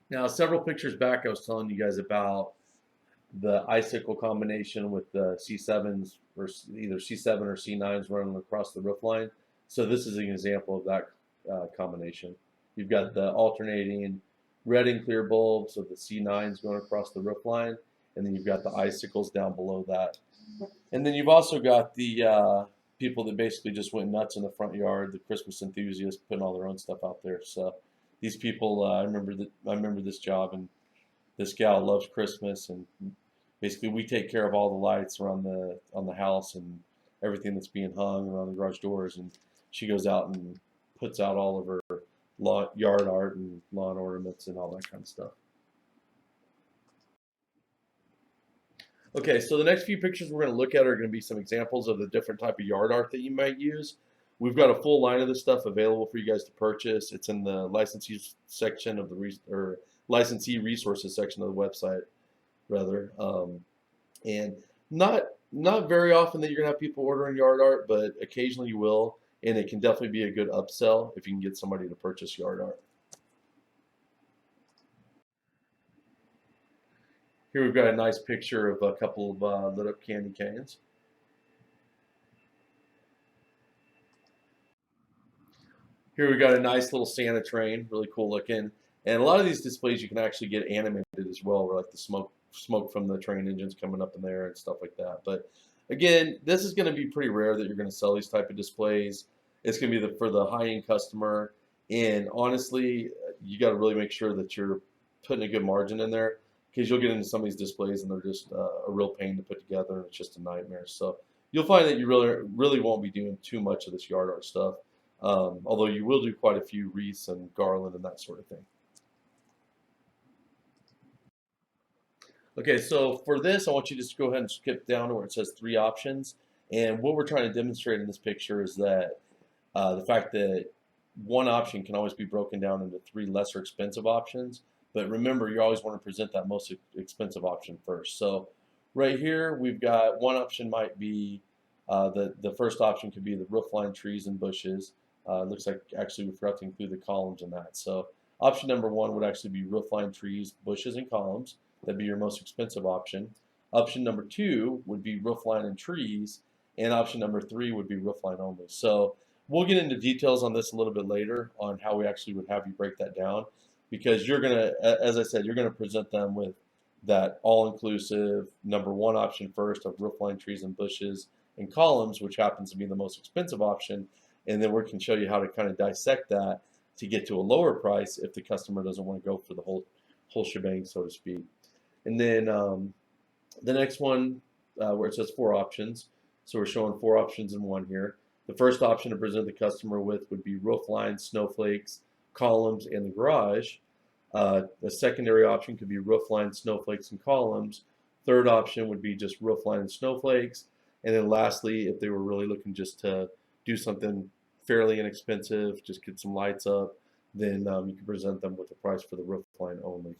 Now, several pictures back, I was telling you guys about the icicle combination with the C7s, or either C7 or C9s running across the roof line. So this is an example of that combination. You've got the alternating red and clear bulbs of the C9s going across the roof line, and then you've got the icicles down below that. And then you've also got the people that basically just went nuts in the front yard, the Christmas enthusiasts putting all their own stuff out there. So these people, I remember this job, and this gal loves Christmas, and basically we take care of all the lights around the house and everything that's being hung around the garage doors, and she goes out and puts out all of her yard art and lawn ornaments and all that kind of stuff. Okay, so the next few pictures we're going to look at are going to be some examples of the different type of yard art that you might use. We've got a full line of this stuff available for you guys to purchase. It's in the licensee section of the licensee resources section of the website, rather. And not Not very often that you're gonna have people ordering yard art, but occasionally you will, and it can definitely be a good upsell if you can get somebody to purchase yard art. Here we've got a nice picture of a couple of lit up candy canes. Here we got a nice little Santa train, really cool looking. And a lot of these displays you can actually get animated as well, where like the smoke from the train engines coming up in there and stuff like that. But again, this is going to be pretty rare that you're going to sell these type of displays. It's going to be for the high end customer, and honestly, you got to really make sure that you're putting a good margin in there because you'll get into some of these displays and they're just a real pain to put together and it's just a nightmare. So you'll find that you really won't be doing too much of this yard art stuff. Although you will do quite a few wreaths and garland and that sort of thing. Okay, so for this, I want you to just go ahead and skip down to where it says three options. And what we're trying to demonstrate in this picture is that the fact that one option can always be broken down into three lesser expensive options. But remember, you always want to present that most expensive option first. So right here, we've got one option might be the first option could be the roofline trees and bushes. Looks like actually we forgot to include the columns in that. So option number one would actually be roofline trees, bushes, and columns. That'd be your most expensive option. Option number two would be roofline and trees, and option number three would be roofline only. So we'll get into details on this a little bit later on how we actually would have you break that down, because you're gonna, as I said, you're gonna present them with that all-inclusive number one option first of roofline trees and bushes and columns, which happens to be the most expensive option, and then we can show you how to kind of dissect that to get to a lower price if the customer doesn't want to go for the whole shebang, so to speak. And then the next one where it says four options, so we're showing four options in one here. The first option to present the customer with would be roof lines, snowflakes, columns, and the garage. The secondary option could be roof lines, snowflakes, and columns. Third option would be just roof line and snowflakes. And then lastly, if they were really looking just to do something fairly inexpensive, just get some lights up, then you can present them with the price for the roof line only.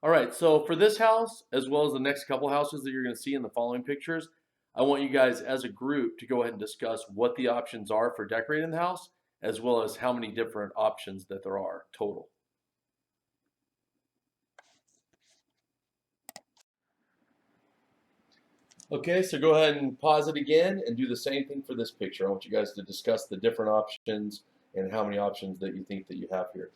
All right, so for this house, as well as the next couple houses that you're going to see in the following pictures, I want you guys as a group to go ahead and discuss what the options are for decorating the house, as well as how many different options that there are total. Okay, so go ahead and pause it again and do the same thing for this picture. I want you guys to discuss the different options and how many options that you think that you have here.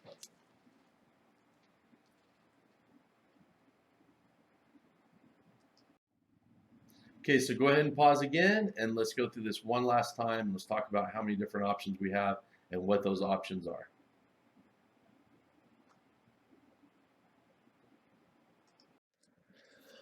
Okay, so go ahead and pause again and let's go through this one last time. Let's talk about how many different options we have and what those options are.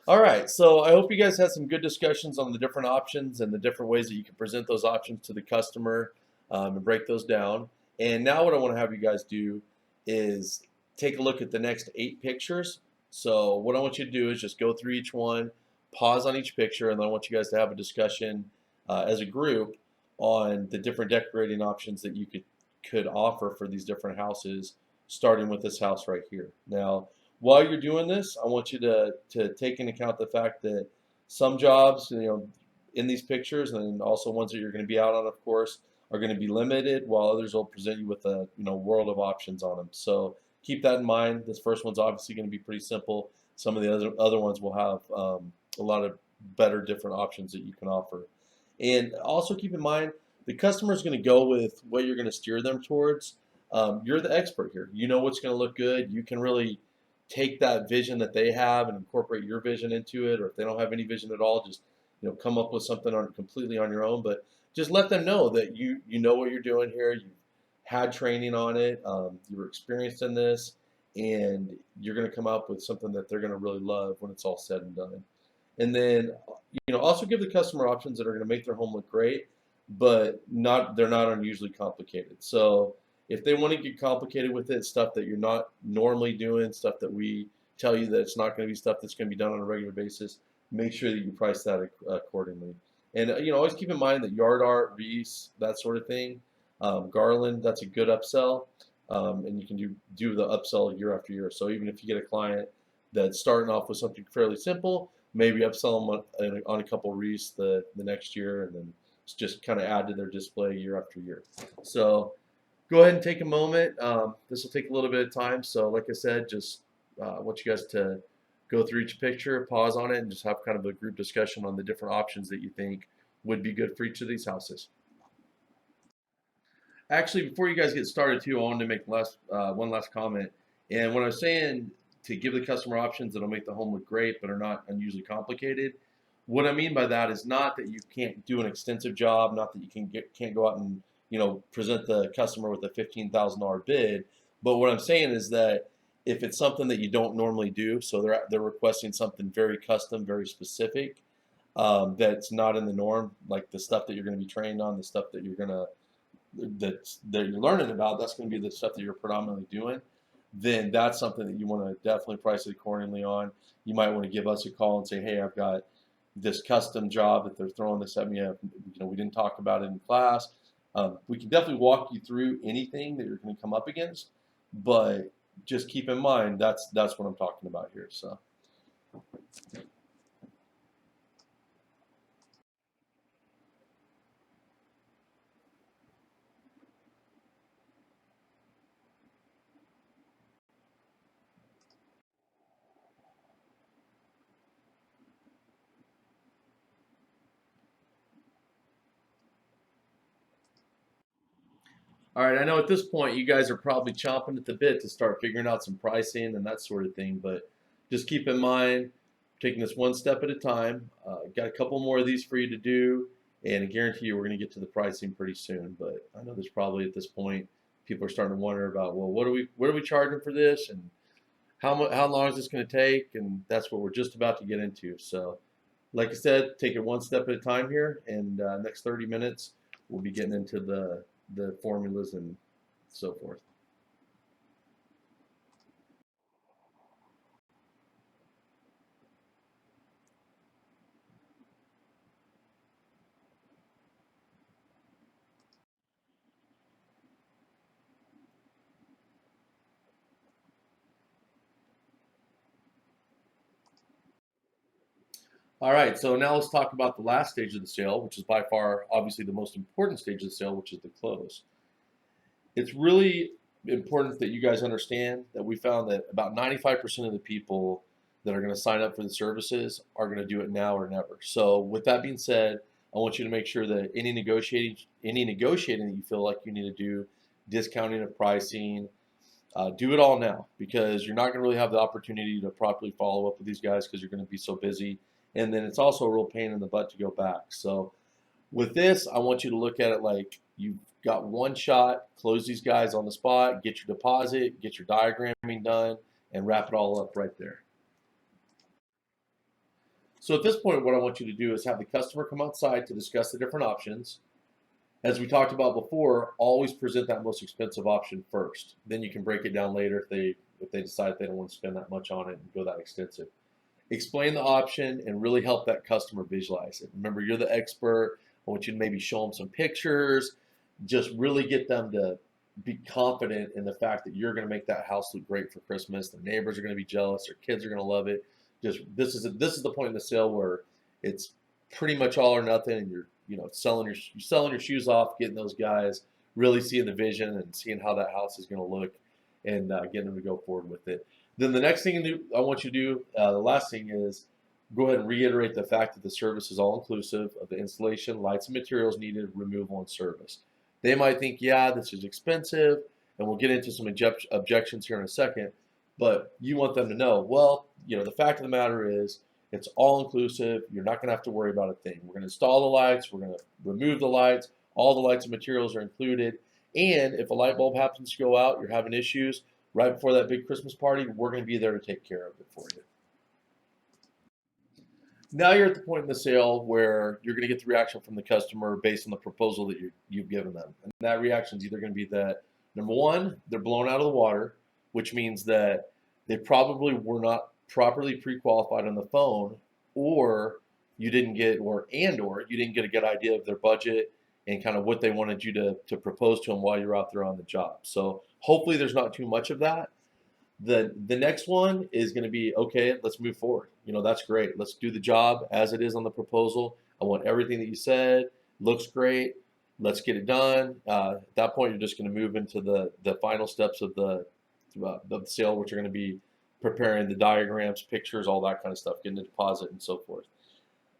All right, so I hope you guys had some good discussions on the different options and the different ways that you can present those options to the customer and break those down. And now what I want to have you guys do is take a look at the next 8 pictures. So what I want you to do is just go through each one, pause on each picture, and then I want you guys to have a discussion as a group on the different decorating options that you could offer for these different houses, starting with this house right here. Now, while you're doing this, I want you to take into account the fact that some jobs, in these pictures, and also ones that you're going to be out on, of course, are going to be limited, while others will present you with a world of options on them. So keep that in mind. This first one's obviously going to be pretty simple. Some of the other ones will have a lot of better different options that you can offer. And also keep in mind, the customer is going to go with what you're going to steer them towards. You're the expert here. You know what's going to look good. You can really take that vision that they have and incorporate your vision into it, or if they don't have any vision at all, just come up with something completely on your own. But just let them know that you know what you're doing here. You had training on it. You were experienced in this, and you're going to come up with something that they're going to really love when it's all said and done. And then also give the customer options that are going to make their home look great, but they're not unusually complicated. So if they want to get complicated with it, stuff that you're not normally doing, stuff that we tell you that it's not going to be stuff that's going to be done on a regular basis, make sure that you price that accordingly. And always keep in mind that yard art, wreaths, that sort of thing, garland, that's a good upsell, and you can do the upsell year after year. So even if you get a client that's starting off with something fairly simple, maybe upsell them on a couple wreaths the next year, and then just kind of add to their display year after year. So go ahead and take a moment. This will take a little bit of time. So like I said, just want you guys to go through each picture, pause on it, and just have kind of a group discussion on the different options that you think would be good for each of these houses. Actually, before you guys get started too, I wanted to make one last comment. And when I was saying to give the customer options that'll make the home look great but are not unusually complicated, what I mean by that is not that you can't do an extensive job, not that you can't go out and present the customer with a $15,000 bid, but what I'm saying is that if it's something that you don't normally do, so they're requesting something very custom, very specific, that's not in the norm, like the stuff that you're going to be trained on, the stuff that you're learning about, that's going to be the stuff that you're predominantly doing, then that's something that you want to definitely price it accordingly on. You might want to give us a call and say, hey, I've got this custom job that they're throwing this at me. We didn't talk about it in class. We can definitely walk you through anything that you're going to come up against, but just keep in mind that's what I'm talking about here. So. All right, I know at this point you guys are probably chomping at the bit to start figuring out some pricing and that sort of thing, but just keep in mind, taking this one step at a time. Got a couple more of these for you to do, and I guarantee you we're going to get to the pricing pretty soon. But I know there's probably at this point people are starting to wonder about, well, what are we charging for this, and how long is this going to take, and that's what we're just about to get into. So, like I said, take it one step at a time here, and next 30 minutes we'll be getting into the formulas and so forth. All right, so now let's talk about the last stage of the sale, which is by far obviously the most important stage of the sale, which is the close. It's really important that you guys understand that we found that about 95% of the people that are going to sign up for the services are going to do it now or never. So with that being said, I want you to make sure that any negotiating that you feel like you need to do, discounting of pricing, do it all now, because you're not going to really have the opportunity to properly follow up with these guys because you're going to be so busy. And then it's also a real pain in the butt to go back. So with this, I want you to look at it like you've got one shot, close these guys on the spot, get your deposit, get your diagramming done, and wrap it all up right there. So at this point, what I want you to do is have the customer come outside to discuss the different options. As we talked about before, always present that most expensive option first. Then you can break it down later if they decide they don't want to spend that much on it and go that extensive. Explain the option and really help that customer visualize it. Remember, you're the expert. I want you to maybe show them some pictures. Just really get them to be confident in the fact that you're going to make that house look great for Christmas. Their neighbors are going to be jealous. Their kids are going to love it. Just this is the point in the sale where it's pretty much all or nothing, and you're selling your shoes off, getting those guys really seeing the vision and seeing how that house is going to look, and getting them to go forward with it. Then the next thing I want you to do, the last thing is go ahead and reiterate the fact that the service is all inclusive of the installation, lights and materials needed, removal, and service. They might think, yeah, this is expensive, and we'll get into some objections here in a second, but you want them to know, well, the fact of the matter is it's all inclusive. You're not going to have to worry about a thing. We're going to install the lights. We're going to remove the lights. All the lights and materials are included. And if a light bulb happens to go out, you're having issues right before that big Christmas party, we're going to be there to take care of it for you. Now you're at the point in the sale where you're going to get the reaction from the customer based on the proposal that you've given them. And that reaction is either going to be that, number one, they're blown out of the water, which means that they probably were not properly pre-qualified on the phone, or you didn't get, or you didn't get a good idea of their budget and kind of what they wanted you to propose to them while you're out there on the job. So hopefully there's not too much of that. The next one is going to be, okay, let's move forward. That's great. Let's do the job as it is on the proposal. I want everything that you said. Looks great. Let's get it done. At that point, you're just going to move into the final steps of the sale, which are going to be preparing the diagrams, pictures, all that kind of stuff, getting the deposit and so forth.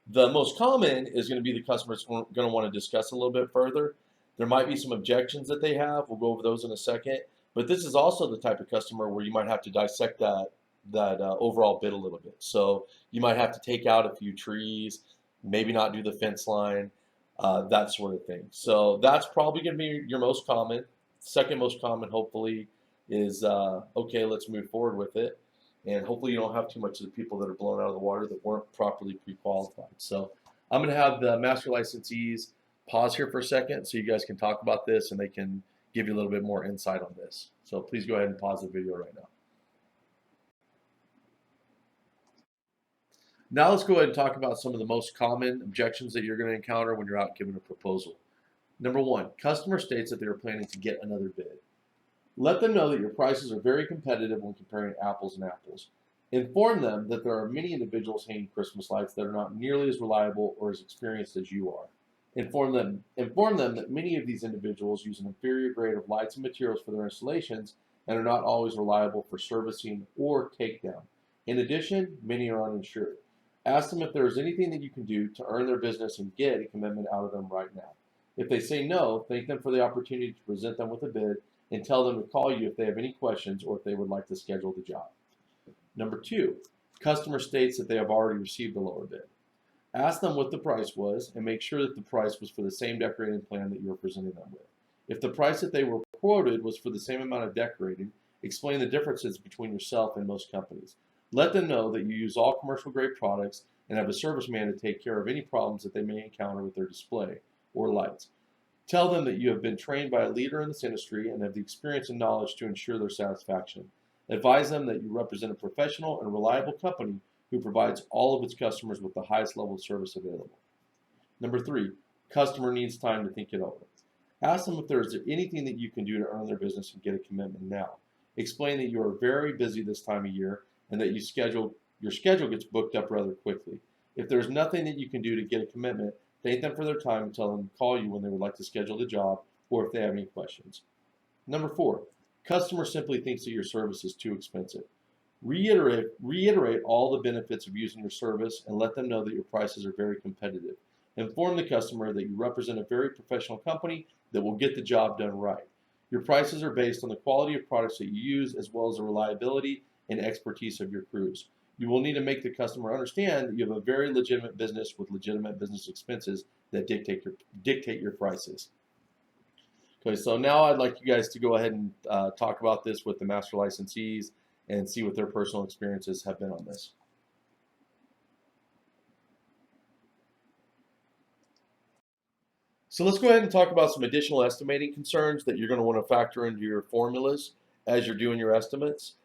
The most common is going to be the customer's going to want to discuss a little bit further. There might be some objections that they have. We'll go over those in a second. But this is also the type of customer where you might have to dissect that overall bid a little bit. So you might have to take out a few trees, maybe not do the fence line, that sort of thing. So that's probably going to be your most common. Second most common, hopefully, is okay, let's move forward with it. And hopefully you don't have too much of the people that are blown out of the water that weren't properly pre-qualified. So I'm going to have the master licensees pause here for a second so you guys can talk about this and they can give you a little bit more insight on this. So please go ahead and pause the video right now. Now let's go ahead and talk about some of the most common objections that you're going to encounter when you're out giving a proposal. Number one, customer states that they are planning to get another bid. Let them know that your prices are very competitive when comparing apples and apples. Inform them that there are many individuals hanging Christmas lights that are not nearly as reliable or as experienced as you are. Inform them that many of these individuals use an inferior grade of lights and materials for their installations and are not always reliable for servicing or takedown. In addition, many are uninsured. Ask them if there is anything that you can do to earn their business and get a commitment out of them right now. If they say no, thank them for the opportunity to present them with a bid and tell them to call you if they have any questions or if they would like to schedule the job. Number two, customer states that they have already received a lower bid. Ask them what the price was and make sure that the price was for the same decorating plan that you are presenting them with. If the price that they were quoted was for the same amount of decorating, explain the differences between yourself and most companies. Let them know that you use all commercial grade products and have a service man to take care of any problems that they may encounter with their display or lights. Tell them that you have been trained by a leader in this industry and have the experience and knowledge to ensure their satisfaction. Advise them that you represent a professional and reliable company who provides all of its customers with the highest level of service available. Number three, customer needs time to think it over. Ask them if there is anything that you can do to earn their business and get a commitment now. Explain that you are very busy this time of year and that your schedule gets booked up rather quickly. If there's nothing that you can do to get a commitment, thank them for their time and tell them to call you when they would like to schedule the job or if they have any questions. Number four, customer simply thinks that your service is too expensive. Reiterate all the benefits of using your service and let them know that your prices are very competitive. Inform the customer that you represent a very professional company that will get the job done right. Your prices are based on the quality of products that you use as well as the reliability and expertise of your crews. You will need to make the customer understand that you have a very legitimate business with legitimate business expenses that dictate your prices. Okay, so now I'd like you guys to go ahead and talk about this with the master licensees and see what their personal experiences have been on this. So let's go ahead and talk about some additional estimating concerns that you're going to want to factor into your formulas as you're doing your estimates.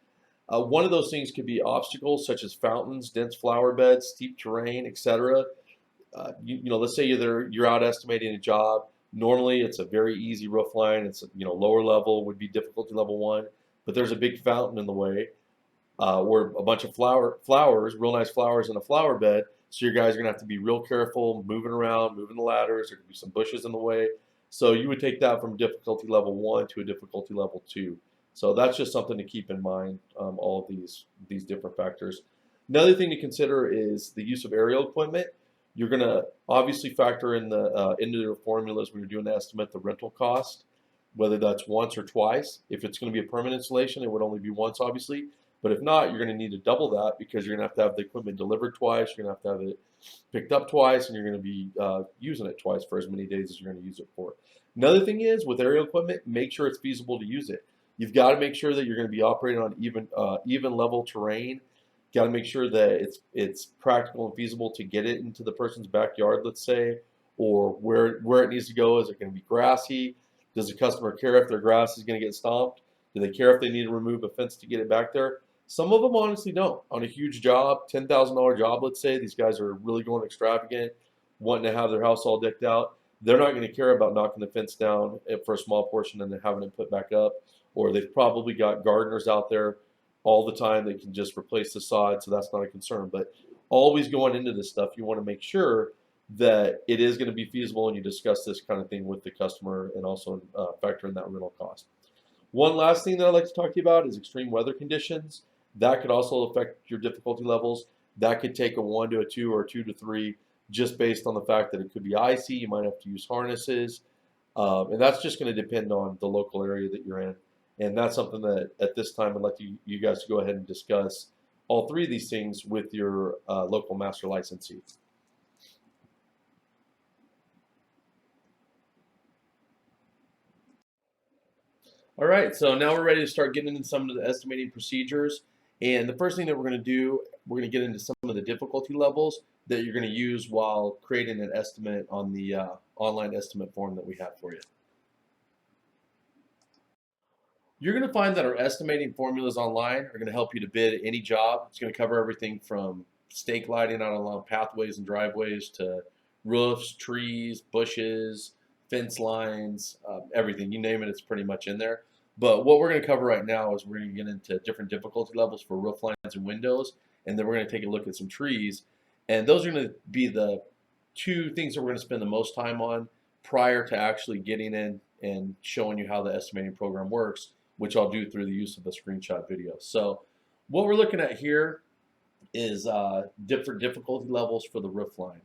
One of those things could be obstacles such as fountains, dense flower beds, steep terrain, etc. Let's say you're out estimating a job. Normally, it's a very easy roof line. It's lower level would be difficulty level 1, but there's a big fountain in the way, or a bunch of flowers, real nice flowers in a flower bed. So your guys are gonna have to be real careful, moving around, moving the ladders. There could be some bushes in the way. So you would take that from difficulty level 1 to a difficulty level 2. So that's just something to keep in mind, all of these different factors. Another thing to consider is the use of aerial equipment. You're going to obviously factor in into your formulas when you're doing the estimate the rental cost, whether that's once or twice. If it's going to be a permanent installation, it would only be once, obviously. But if not, you're going to need to double that because you're going to have the equipment delivered twice, you're going to have it picked up twice, and you're going to be using it twice for as many days as you're going to use it for. Another thing is, with aerial equipment, make sure it's feasible to use it. You've got to make sure that you're going to be operating on even level terrain. Got to make sure that it's practical and feasible to get it into the person's backyard, let's say, or where it needs to go. Is it going to be grassy? Does the customer care if their grass is going to get stomped? Do they care if they need to remove a fence to get it back there? Some of them honestly don't. On a huge job, $10,000 job, let's say, these guys are really going extravagant, wanting to have their house all decked out. They're not going to care about knocking the fence down for a small portion and then having it put back up. Or they've probably got gardeners out there all the time. They can just replace the sod, so that's not a concern. But always going into this stuff, you want to make sure that it is going to be feasible, and you discuss this kind of thing with the customer, and also factor in that rental cost. One last thing that I'd like to talk to you about is extreme weather conditions. That could also affect your difficulty levels. That could take a 1 to a 2 or a 2 to 3, just based on the fact that it could be icy. You might have to use harnesses, and that's just going to depend on the local area that you're in. And that's something that at this time I'd like you guys to go ahead and discuss all three of these things with your local master licensee. All right, so now we're ready to start getting into some of the estimating procedures. And the first thing that we're going to do, we're going to get into some of the difficulty levels that you're going to use while creating an estimate on the online estimate form that we have for you. You're going to find that our estimating formulas online are going to help you to bid any job. It's going to cover everything from stake lighting out along pathways and driveways to roofs, trees, bushes, fence lines, everything. You name it, it's pretty much in there. But what we're going to cover right now is we're going to get into different difficulty levels for roof lines and windows, and then we're going to take a look at some trees. And those are going to be the two things that we're going to spend the most time on prior to actually getting in and showing you how the estimating program works, which I'll do through the use of a screenshot video. So what we're looking at here is different difficulty levels for the roof line.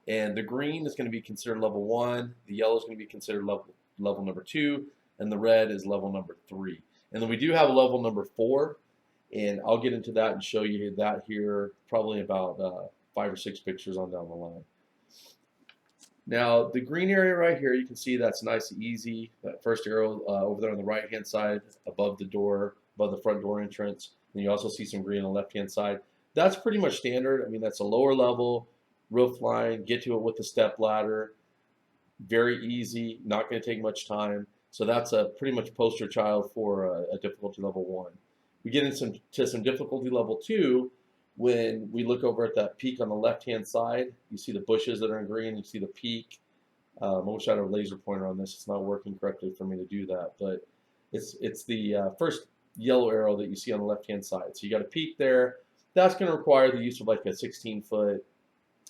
And the green is going to be considered level 1, the yellow is going to be considered level number 2, and the red is level number 3. And then we do have a level number 4, and I'll get into that and show you that here probably about 5 or 6 pictures on down the line. Now the green area right here, you can see that's nice and easy. That first arrow over there on the right hand side above the door, above the front door entrance. And you also see some green on the left hand side. That's pretty much standard. I mean, that's a lower level roof line, get to it with a step ladder, very easy, not going to take much time. So that's a pretty much poster child for a difficulty level 1. We get into some difficulty level 2 when we look over at that peak on the left hand side. You see the bushes that are in green, you see the peak. I wish I had a laser pointer on this. It's not working correctly for me to do that, but it's the first yellow arrow that you see on the left hand side. So you got a peak there. That's going to require the use of like a 16-foot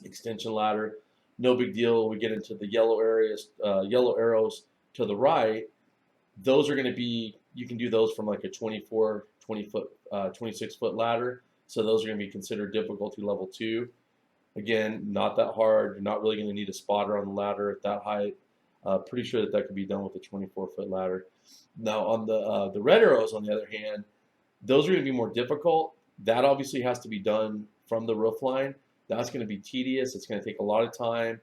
extension ladder. No big deal. We get into the yellow areas, yellow arrows to the right. Those are going to be, you can do those from like a 24, 20-foot, 26-foot ladder. So those are going to be considered difficulty level 2. Again, not that hard. You're not really going to need a spotter on the ladder at that height. Pretty sure that could be done with a 24-foot ladder. Now on the red arrows, on the other hand, those are going to be more difficult. That obviously has to be done from the roof line. That's going to be tedious. It's going to take a lot of time.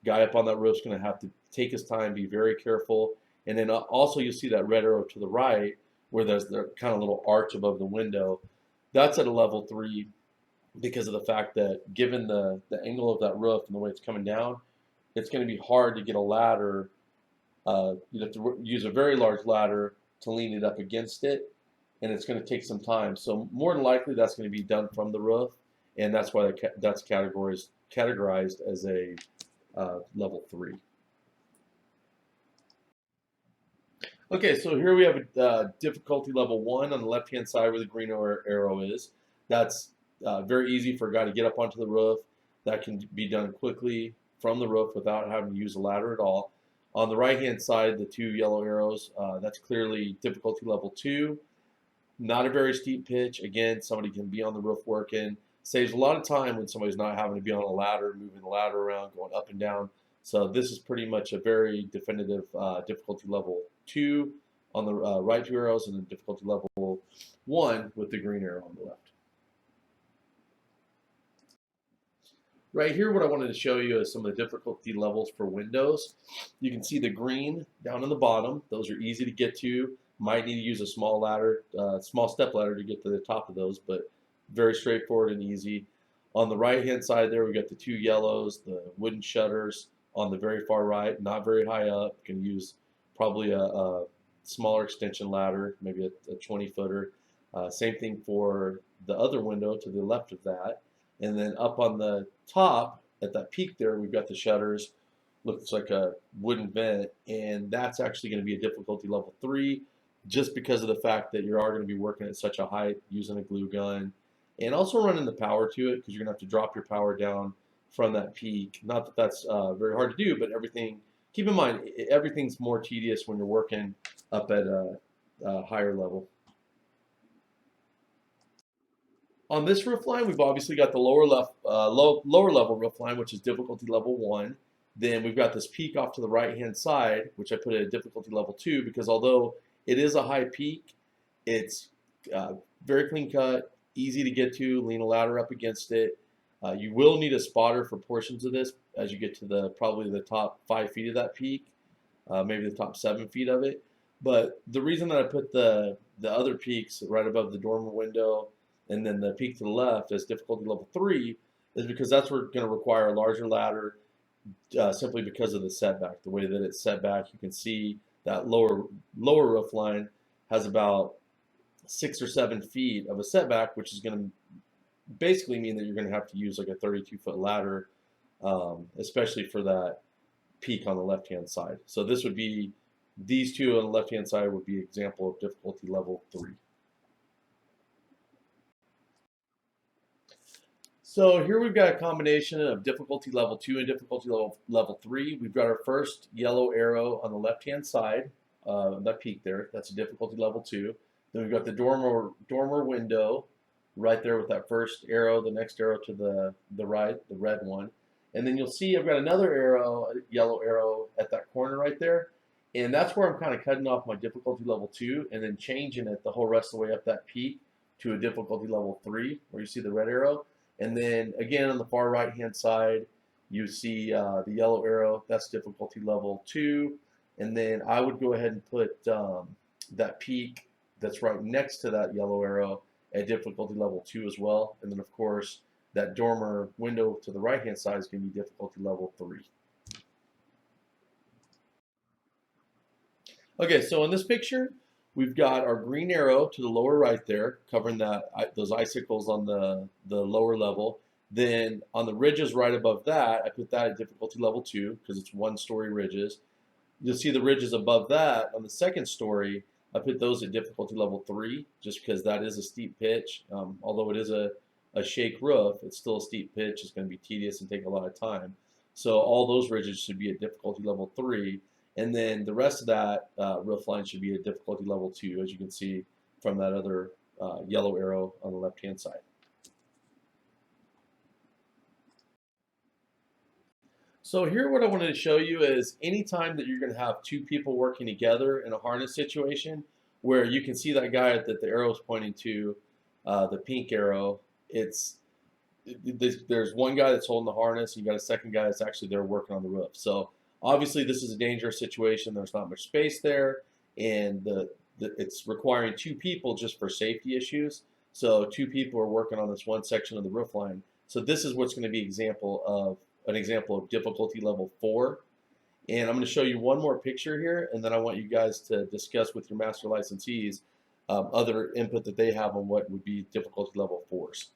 Guy up on that roof is going to have to take his time, be very careful. And then also you'll see that red arrow to the right where there's the kind of little arch above the window. That's at a level 3 because of the fact that given the angle of that roof and the way it's coming down, it's going to be hard to get a ladder. You have to use a very large ladder to lean it up against it, and it's going to take some time. So more than likely that's going to be done from the roof, and that's why that's categorized as a level 3. Okay, so here we have a difficulty level 1 on the left-hand side where the green arrow is. That's very easy for a guy to get up onto the roof. That can be done quickly from the roof without having to use a ladder at all. On the right-hand side, the 2 yellow arrows, that's clearly difficulty level 2. Not a very steep pitch. Again, somebody can be on the roof working. Saves a lot of time when somebody's not having to be on a ladder, moving the ladder around, going up and down. So this is pretty much a very definitive difficulty level 2 on the right 2 arrows, and then difficulty level 1 with the green arrow on the left. Right here, what I wanted to show you is some of the difficulty levels for windows. You can see the green down on the bottom. Those are easy to get to. Might need to use a small ladder, small step ladder to get to the top of those, but very straightforward and easy. On the right-hand side there, we got the 2 yellows, the wooden shutters on the very far right, not very high up. You can use probably a smaller extension ladder, maybe a 20-footer. Same thing for the other window to the left of that. And then up on the top, at that peak there, we've got the shutters. Looks like a wooden vent, and that's actually going to be a difficulty level 3. just because of the fact that you are going to be working at such a height using a glue gun, and also running the power to it because you're going to have to drop your power down from that peak. Not that that's very hard to do, but everything. Keep in mind, everything's more tedious when you're working up at a higher level. On this roof line, we've obviously got the lower level roof line, which is difficulty level 1. Then we've got this peak off to the right-hand side, which I put at difficulty level 2, because although it is a high peak, it's uh, very clean cut, easy to get to, lean a ladder up against it. You will need a spotter for portions of this as you get to probably the top 5 feet of that peak, maybe the top 7 feet of it. But the reason that I put the other peaks right above the dormer window and then the peak to the left as difficulty level 3 is because that's going to require a larger ladder, simply because of the setback. The way that it's set back, you can see that lower roof line has about 6 or 7 feet of a setback, which is going to basically mean that you're going to have to use like a 32-foot ladder, especially for that peak on the left-hand side. So this would be, these two on the left-hand side would be an example of difficulty level 3. So here we've got a combination of difficulty level 2 and difficulty level 3. We've got our first yellow arrow on the left-hand side, that peak there. That's a difficulty level 2. Then we've got the dormer window right there with that first arrow, the next arrow to the right, the red one. And then you'll see I've got another arrow, a yellow arrow at that corner right there. And that's where I'm kind of cutting off my difficulty level 2 and then changing it the whole rest of the way up that peak to a difficulty level 3, where you see the red arrow. And then again on the far right hand side, you see the yellow arrow, that's difficulty level 2. And then I would go ahead and put that peak that's right next to that yellow arrow at difficulty level 2 as well. And then of course, that dormer window to the right hand side is going to be difficulty level 3. Okay, so in this picture, we've got our green arrow to the lower right there, covering those icicles on the lower level. Then on the ridges right above that, I put that at difficulty level 2 because it's 1-story ridges. You'll see the ridges above that on the second story. I put those at difficulty level 3 just because that is a steep pitch. Although it is a shake roof, it's still a steep pitch. It's going to be tedious and take a lot of time. So all those ridges should be at difficulty level 3. And then the rest of that roof line should be at difficulty level 2, as you can see from that other yellow arrow on the left-hand side. So here what I wanted to show you is anytime that you're going to have two people working together in a harness situation where you can see that guy that the arrow is pointing to, the pink arrow, there's one guy that's holding the harness, and you got a second guy that's actually there working on the roof. So obviously this is a dangerous situation. There's not much space there, and it's requiring two people just for safety issues. So two people are working on this one section of the roof line. So this is what's going to be an example of difficulty level 4. And I'm going to show you one more picture here, and then I want you guys to discuss with your master licensees other input that they have on what would be difficulty level 4s.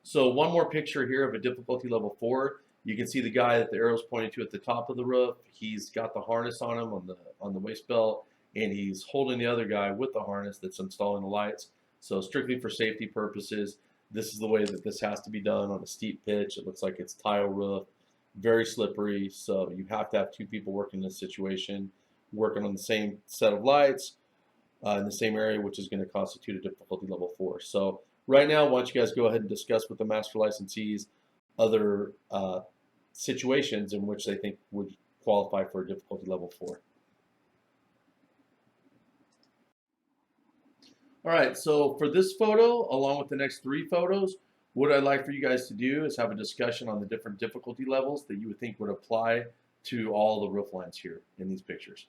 So one more picture here of a difficulty level 4. You can see the guy that the arrow's pointing to at the top of the roof. He's got the harness on him on the waist belt, and he's holding the other guy with the harness that's installing the lights. So strictly for safety purposes, this is the way that this has to be done on a steep pitch. It looks like it's tile roof, very slippery. So you have to have two people working in this situation, working on the same set of lights in the same area, which is going to constitute a difficulty level 4. So right now, why don't you guys go ahead and discuss with the master licensees other situations in which they think would qualify for a difficulty level 4. All right, so for this photo, along with the next 3 photos, what I'd like for you guys to do is have a discussion on the different difficulty levels that you would think would apply to all the roof lines here in these pictures.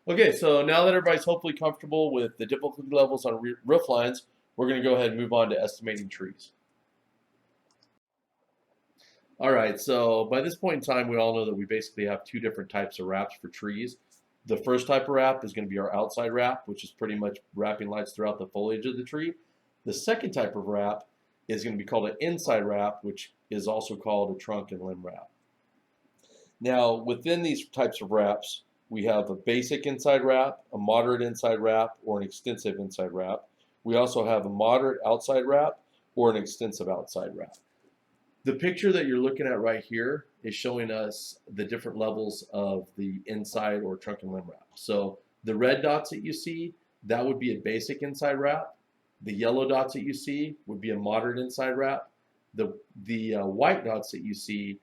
Okay, so now that everybody's hopefully comfortable with the difficulty levels on roof lines, we're going to go ahead and move on to estimating trees. All right, so by this point in time, we all know that we basically have two different types of wraps for trees. The first type of wrap is going to be our outside wrap, which is pretty much wrapping lights throughout the foliage of the tree. The second type of wrap is going to be called an inside wrap, which is also called a trunk and limb wrap. Now, within these types of wraps, we have a basic inside wrap, a moderate inside wrap, or an extensive inside wrap. We also have a moderate outside wrap or an extensive outside wrap. The picture that you're looking at right here is showing us the different levels of the inside or trunk and limb wrap. So the red dots that you see, that would be a basic inside wrap. The yellow dots that you see would be a moderate inside wrap. The white dots that you see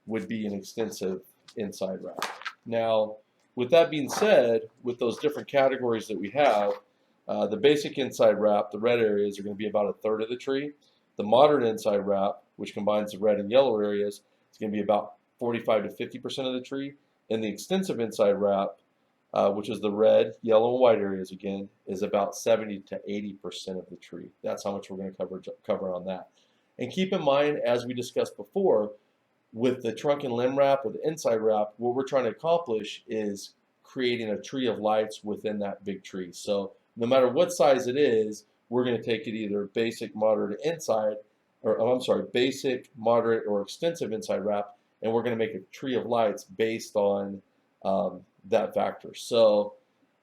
would be an extensive inside wrap. Now, with that being said, with those different categories that we have, the basic inside wrap, the red areas are going to be about a third of the tree. The moderate inside wrap, which combines the red and yellow areas, is going to be about 45 to 50% of the tree. And the extensive inside wrap, which is the red, yellow, and white areas again, is about 70 to 80% of the tree. That's how much we're going to cover on that. And keep in mind, as we discussed before, with the trunk and limb wrap or the inside wrap, what we're trying to accomplish is creating a tree of lights within that big tree. So no matter what size it is, we're going to take it either basic, moderate, inside, or I'm sorry, basic, moderate, or extensive inside wrap, and we're going to make a tree of lights based on that factor. So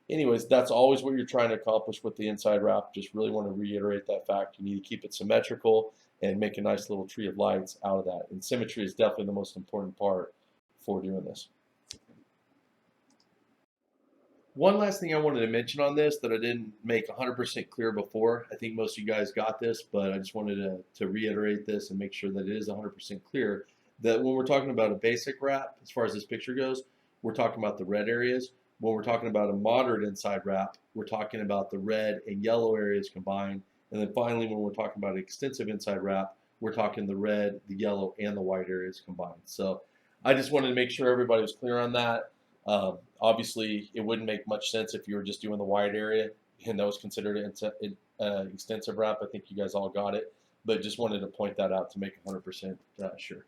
anyways, that's always what you're trying to accomplish with the inside wrap. Just really want to reiterate that fact. You need to keep it symmetrical and make a nice little tree of lights out of that. And symmetry is definitely the most important part for doing this. One last thing I wanted to mention on this that I didn't make 100% clear before. I think most of you guys got this, but I just wanted to reiterate this and make sure that it is 100% clear that when we're talking about a basic wrap, as far as this picture goes, we're talking about the red areas. When we're talking about a moderate inside wrap, we're talking about the red and yellow areas combined. And then finally, when we're talking about an extensive inside wrap, we're talking the red, the yellow, and the white areas combined. So I just wanted to make sure everybody was clear on that. Obviously, it wouldn't make much sense if you were just doing the white area, and that was considered an extensive wrap. I think you guys all got it, but just wanted to point that out to make 100% sure.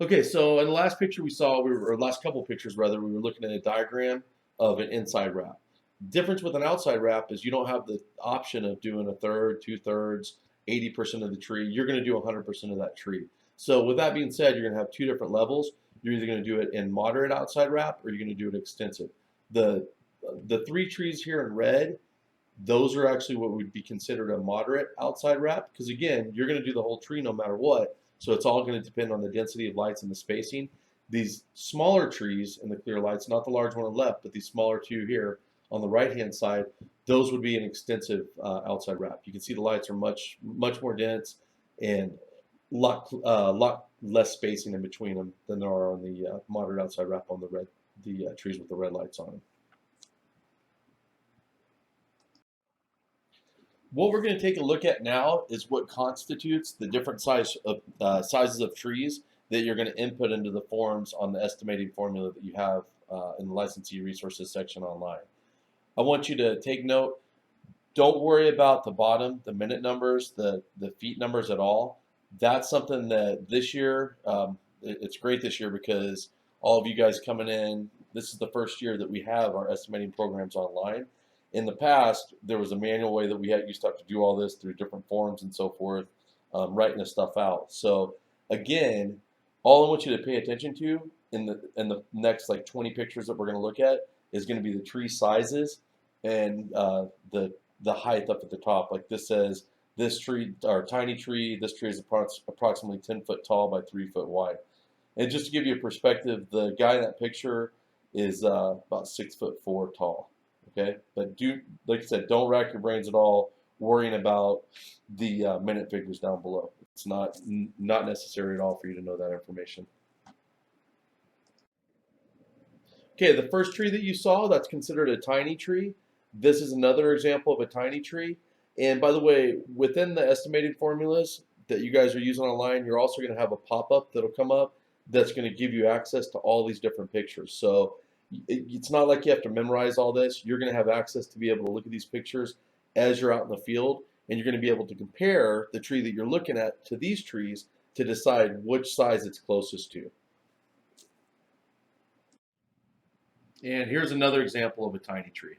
Okay, so in the last picture we saw, or last couple pictures rather, we were looking at a diagram of an inside wrap. Difference with an outside wrap is you don't have the option of doing a third, 2/3, 80% of the tree. You're going to do 100% of that tree. So with that being said, you're going to have two different levels. You're either going to do it in moderate outside wrap or you're going to do it extensive. The three trees here in red, those are actually what would be considered a moderate outside wrap because again, you're going to do the whole tree no matter what. So it's all going to depend on the density of lights and the spacing. These smaller trees in the clear lights, not the large one on the left, but these smaller two here on the right-hand side, those would be an extensive outside wrap. You can see the lights are much more dense and lot less spacing in between them than there are on the moderate outside wrap on the trees with the red lights on them. What we're going to take a look at now is what constitutes the different sizes of trees that you're going to input into the forms on the estimating formula that you have in the licensee resources section online. I want you to take note. Don't worry about the bottom, the minute numbers, the feet numbers at all. That's something that this year, it's great this year because all of you guys coming in, this is the first year that we have our estimating programs online. In the past, there was a manual way that we used to have to do all this through different forms and so forth, writing this stuff out. So again, all I want you to pay attention to in the next like 20 pictures that we're going to look at is going to be the tree sizes and the height up at the top. Like this says, this tree, or tiny tree, this tree is approximately 10 foot tall by 3 foot wide. And just to give you a perspective, the guy in that picture is about 6'4" tall. Okay, but like I said, don't rack your brains at all worrying about the minute figures down below. It's not necessary at all for you to know that information. Okay, the first tree that you saw, that's considered a tiny tree. This is another example of a tiny tree. And by the way, within the estimated formulas that you guys are using online, you're also going to have a pop-up that'll come up. that's going to give you access to all these different pictures. So it's not like you have to memorize all this. You're going to have access to be able to look at these pictures as you're out in the field, and you're going to be able to compare the tree that you're looking at to these trees to decide which size it's closest to. And here's another example of a tiny tree.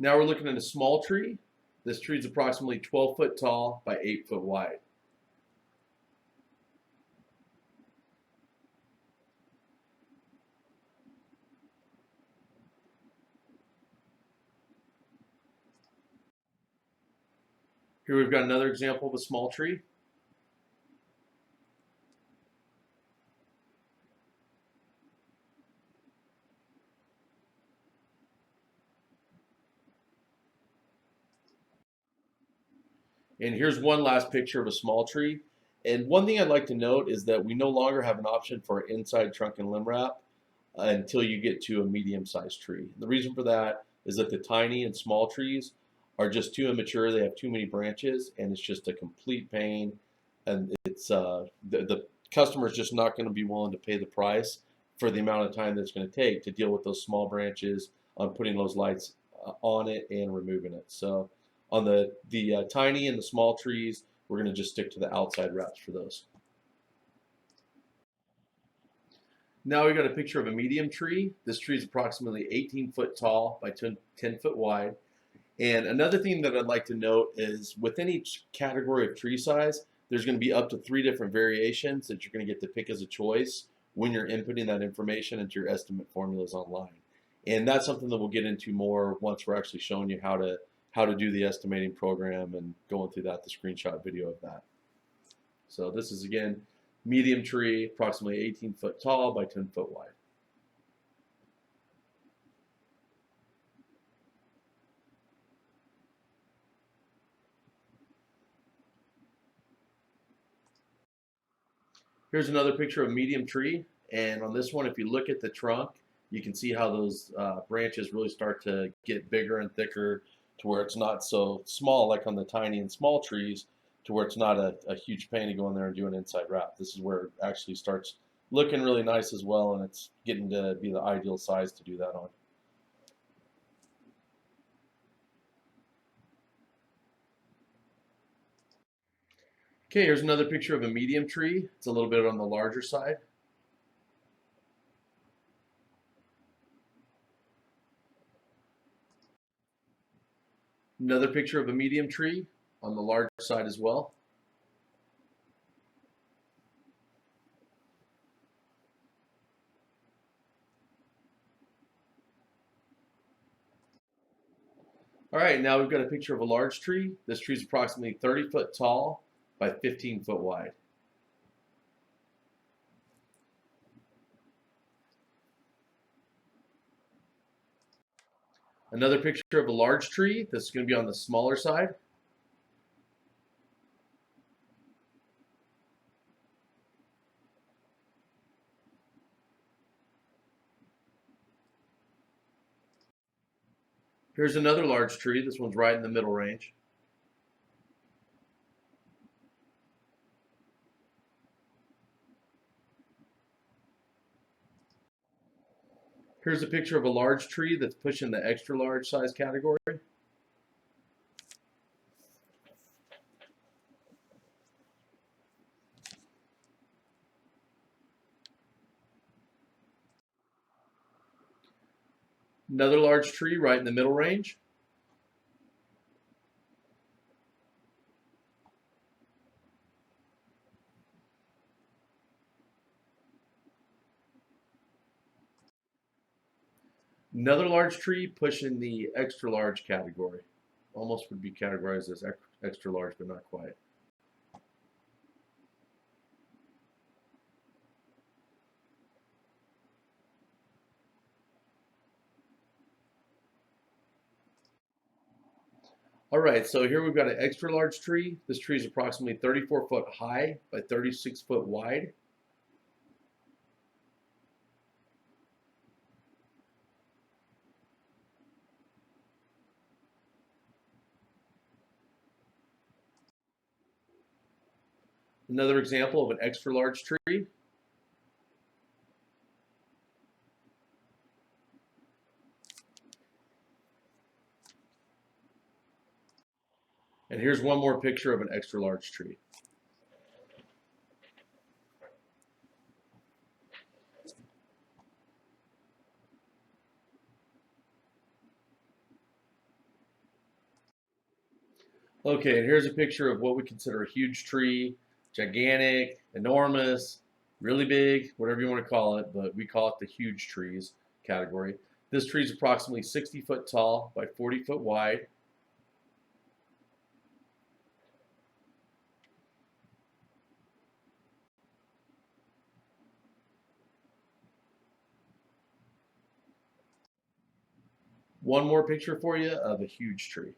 Now we're looking at a small tree. This tree is approximately 12 foot tall by 8 foot wide. Here we've got another example of a small tree. And here's one last picture of a small tree. And one thing I'd like to note is that we no longer have an option for inside trunk and limb wrap until you get to a medium-sized tree. The reason for that is that the tiny and small trees are just too immature. They have too many branches, and it's just a complete pain. And it's the customer is just not going to be willing to pay the price for the amount of time that it's going to take to deal with those small branches, on putting those lights on it and removing it. So on the tiny and the small trees, we're going to just stick to the outside wraps for those. Now we've got a picture of a medium tree. This tree is approximately 18 foot tall by 10 foot wide. And another thing that I'd like to note is within each category of tree size, there's going to be up to 3 different variations that you're going to get to pick as a choice when you're inputting that information into your estimate formulas online. And that's something that we'll get into more once we're actually showing you how to do the estimating program and going through that, the screenshot video of that. So this is, again, medium tree, approximately 18 foot tall by 10 foot wide. Here's another picture of a medium tree, and on this one, if you look at the trunk, you can see how those branches really start to get bigger and thicker to where it's not so small like on the tiny and small trees, to where it's not a huge pain to go in there and do an inside wrap. This is where it actually starts looking really nice as well, and it's getting to be the ideal size to do that on. Okay, here's another picture of a medium tree. It's a little bit on the larger side. Another picture of a medium tree on the larger side as well. All right, now we've got a picture of a large tree. This tree is approximately 30 foot tall by 15 foot wide. Another picture of a large tree. This is going to be on the smaller side. Here's another large tree. This one's right in the middle range. Here's a picture of a large tree that's pushing the extra large size category. Another large tree right in the middle range. Another large tree pushing the extra large category. Almost would be categorized as extra large, but not quite. All right, so here we've got an extra large tree. This tree is approximately 34 foot high by 36 foot wide. Another example of an extra large tree. And here's one more picture of an extra large tree. Okay, and here's a picture of what we consider a huge tree, gigantic, enormous, really big, whatever you want to call it, but we call it the huge trees category. This tree is approximately 60 foot tall by 40 foot wide. One more picture for you of a huge tree.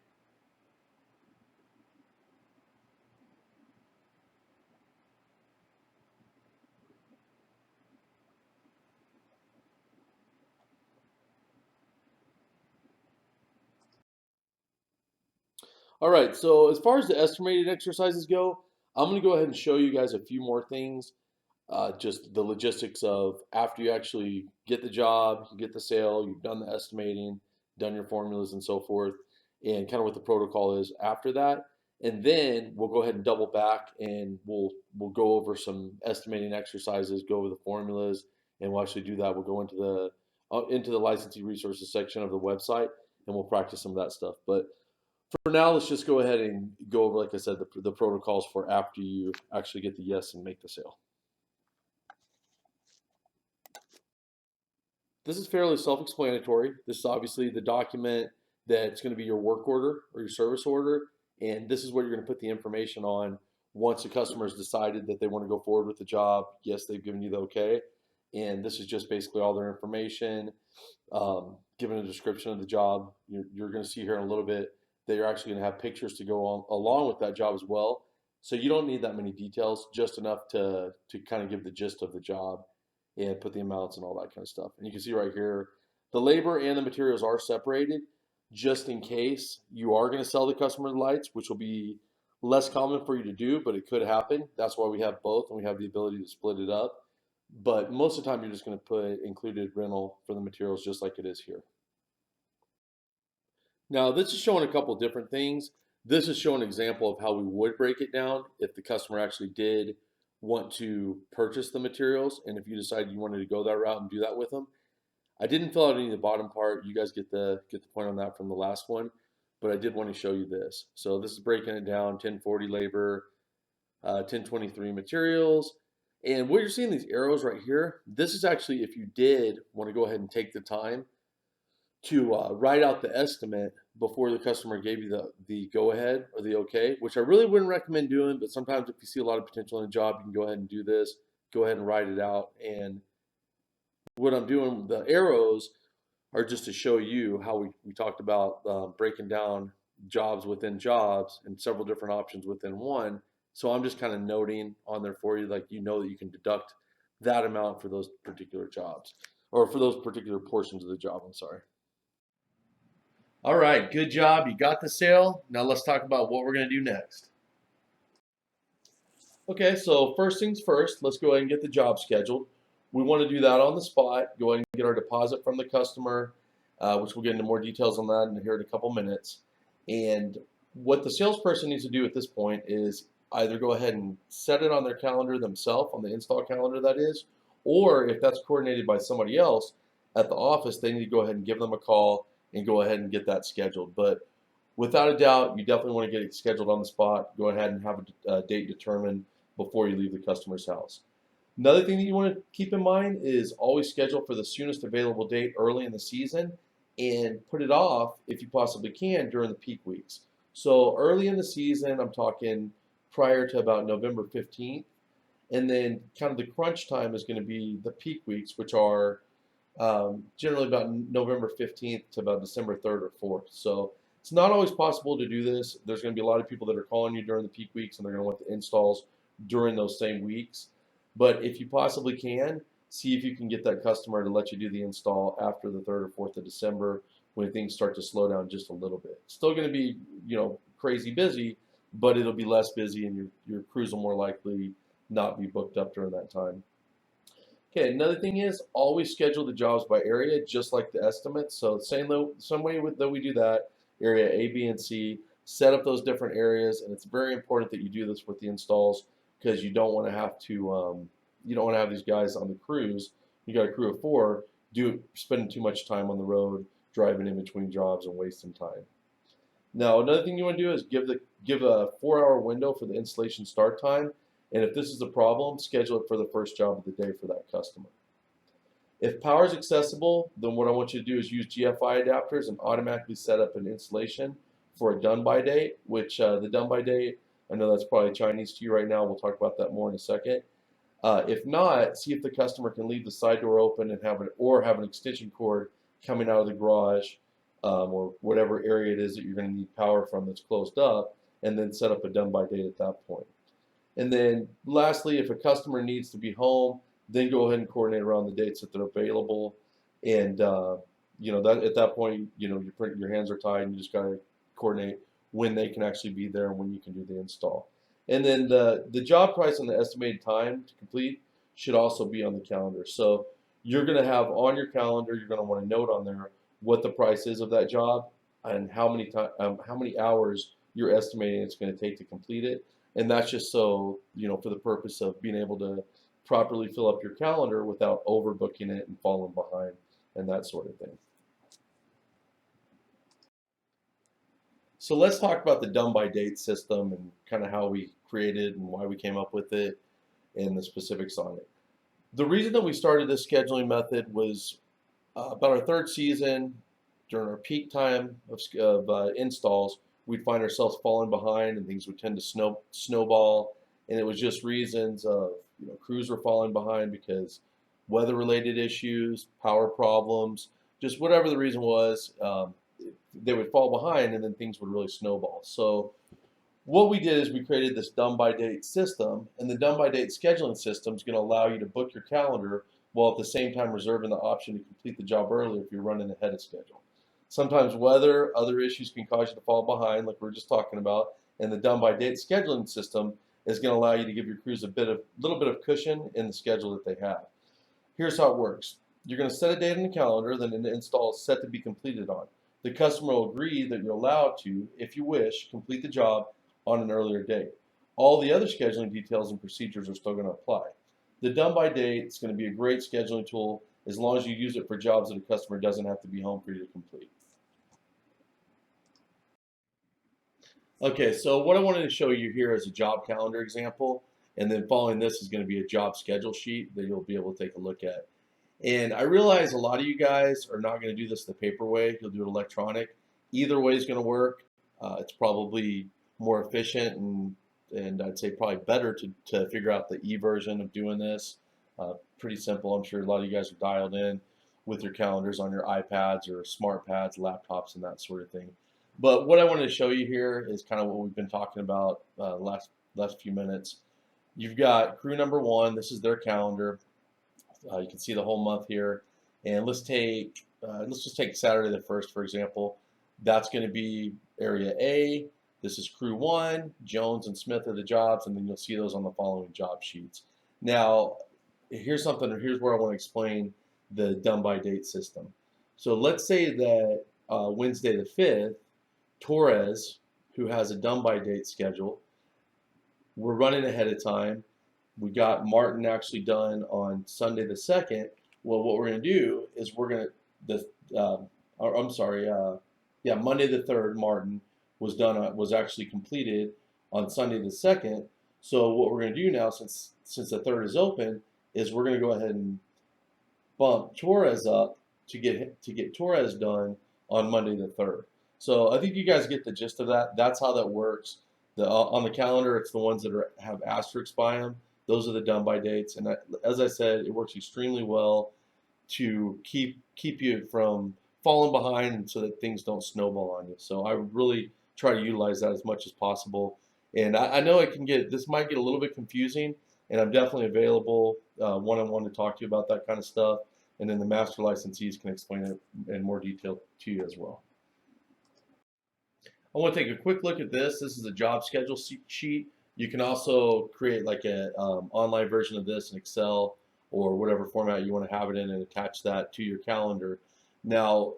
All right, so as far as the estimated exercises go, I'm going to go ahead and show you guys a few more things. Just the logistics of after you actually get the job, you get the sale, you've done the estimating, done your formulas and so forth, and kind of what the protocol is after that. And then we'll go ahead and double back and we'll go over some estimating exercises, go over the formulas, and we'll actually do that. We'll go into the licensee resources section of the website and we'll practice some of that stuff. But for now, let's just go ahead and go over, like I said, the protocols for after you actually get the yes and make the sale. This is fairly self-explanatory. This is obviously the document that's going to be your work order or your service order, and this is what you're going to put the information on once the customer has decided that they want to go forward with the job. Yes, they've given you the okay, and this is just basically all their information, given a description of the job. You're going to see here in a little bit that you're actually going to have pictures to go on along with that job as well. So you don't need that many details, just enough to kind of give the gist of the job and put the amounts and all that kind of stuff. And you can see right here, the labor and the materials are separated just in case you are going to sell the customer the lights, which will be less common for you to do, but it could happen. That's why we have both and we have the ability to split it up. But most of the time, you're just going to put included rental for the materials just like it is here. Now, this is showing a couple different things. This is showing an example of how we would break it down if the customer actually did want to purchase the materials, and if you decided you wanted to go that route and do that with them. I didn't fill out any of the bottom part. You guys get the point on that from the last one, but I did want to show you this. So this is breaking it down: 1040 labor, 1023 materials, and what you're seeing these arrows right here. This is actually if you did want to go ahead and take the time to write out the estimate before the customer gave you the go ahead or the okay, which I really wouldn't recommend doing. But sometimes if you see a lot of potential in a job, you can go ahead and do this. Go ahead and write it out. And what I'm doing, the arrows are just to show you how we talked about breaking down jobs within jobs and several different options within one. So I'm just kind of noting on there for you, like you know that you can deduct that amount for those particular jobs or for those particular portions of the job. I'm sorry. All right, good job. You got the sale. Now let's talk about what we're going to do next. Okay, so first things first, let's go ahead and get the job scheduled. We want to do that on the spot. Go ahead and get our deposit from the customer, which we'll get into more details on that here in a couple minutes. And what the salesperson needs to do at this point is either go ahead and set it on their calendar themselves, on the install calendar that is, or if that's coordinated by somebody else at the office, they need to go ahead and give them a call and go ahead and get that scheduled. But without a doubt, you definitely want to get it scheduled on the spot. Go ahead and have a date determined before you leave the customer's house. Another thing that you want to keep in mind is always schedule for the soonest available date early in the season and put it off if you possibly can during the peak weeks. So early in the season, I'm talking prior to about November 15th, and then kind of the crunch time is going to be the peak weeks, which are generally about November 15th to about December 3rd or 4th. So it's not always possible to do this. There's going to be a lot of people that are calling you during the peak weeks, and they're going to want the installs during those same weeks. But if you possibly can, see if you can get that customer to let you do the install after the 3rd or 4th of December when things start to slow down just a little bit. It's still going to be, crazy busy, but it'll be less busy, and your crews will more likely not be booked up during that time. Okay, another thing is always schedule the jobs by area, just like the estimates. So same way that we do that, area A, B, and C, set up those different areas, and it's very important that you do this with the installs because you don't want to have to you don't want to have these guys on the crews. You got a crew of four, spending too much time on the road, driving in between jobs and wasting time. Now, another thing you want to do is give a 4-hour window for the installation start time. And if this is a problem, schedule it for the first job of the day for that customer. If power is accessible, then what I want you to do is use GFI adapters and automatically set up an installation for a done by date, which the done by date, I know that's probably Chinese to you right now. We'll talk about that more in a second. If not, see if the customer can leave the side door open and have an extension cord coming out of the garage or whatever area it is that you're going to need power from that's closed up, and then set up a done by date at that point. And then lastly, if a customer needs to be home, then go ahead and coordinate around the dates that they're available. And that at that point, your hands are tied, and you just got to coordinate when they can actually be there and when you can do the install. And then the job price and the estimated time to complete should also be on the calendar. So you're going to have on your calendar, you're going to want to note on there what the price is of that job and how many hours you're estimating it's going to take to complete it. And that's just so, for the purpose of being able to properly fill up your calendar without overbooking it and falling behind and that sort of thing. So let's talk about the done by date system and kind of how we created and why we came up with it and the specifics on it. The reason that we started this scheduling method was about our third season, during our peak time of installs, we'd find ourselves falling behind and things would tend to snowball. And it was just reasons of, crews were falling behind because weather related issues, power problems, just whatever the reason was, they would fall behind and then things would really snowball. So what we did is we created this done by date system, and the done by date scheduling system is going to allow you to book your calendar while at the same time reserving the option to complete the job early if you're running ahead of schedule. Sometimes weather, other issues can cause you to fall behind, like we were just talking about, and the done by date scheduling system is going to allow you to give your crews a little bit of cushion in the schedule that they have. Here's how it works. You're going to set a date in the calendar, then an install is set to be completed on. The customer will agree that you're allowed to, if you wish, complete the job on an earlier date. All the other scheduling details and procedures are still going to apply. The done by date is going to be a great scheduling tool as long as you use it for jobs that a customer doesn't have to be home for you to complete. Okay, so what I wanted to show you here is a job calendar example, and then following this is going to be a job schedule sheet that you'll be able to take a look at. And I realize a lot of you guys are not going to do this the paper way. You'll do it electronic. Either way is going to work. It's probably more efficient and I'd say probably better to figure out the e-version of doing this. Pretty simple. I'm sure a lot of you guys are dialed in with your calendars on your iPads or smart pads, laptops, and that sort of thing. But what I wanted to show you here is kind of what we've been talking about last few minutes. You've got crew number one. This is their calendar. You can see the whole month here. And let's just take Saturday the 1st, for example. That's going to be area A. This is crew one. Jones and Smith are the jobs, and then you'll see those on the following job sheets. Now, here's where I want to explain the done by date system. So let's say that Wednesday the 5th, Torres, who has a done by date schedule, we're running ahead of time. We got Martin actually done on Sunday the 2nd. Well, what we're going to do is Monday the 3rd, Martin was actually completed on Sunday the 2nd. So what we're going to do now, since the 3rd is open, is we're going to go ahead and bump Torres up to get Torres done on Monday the 3rd. So I think you guys get the gist of that. That's how that works. On the calendar, it's the ones that have asterisks by them. Those are the done by dates. And as I said, it works extremely well to keep you from falling behind and so that things don't snowball on you. So I would really try to utilize that as much as possible. And I know this might get a little bit confusing, and I'm definitely available one-on-one to talk to you about that kind of stuff. And then the master licensees can explain it in more detail to you as well. I want to take a quick look at this. This is a job schedule sheet You can also create like a online version of this in Excel or whatever format you want to have it in and attach that to your calendar. Now,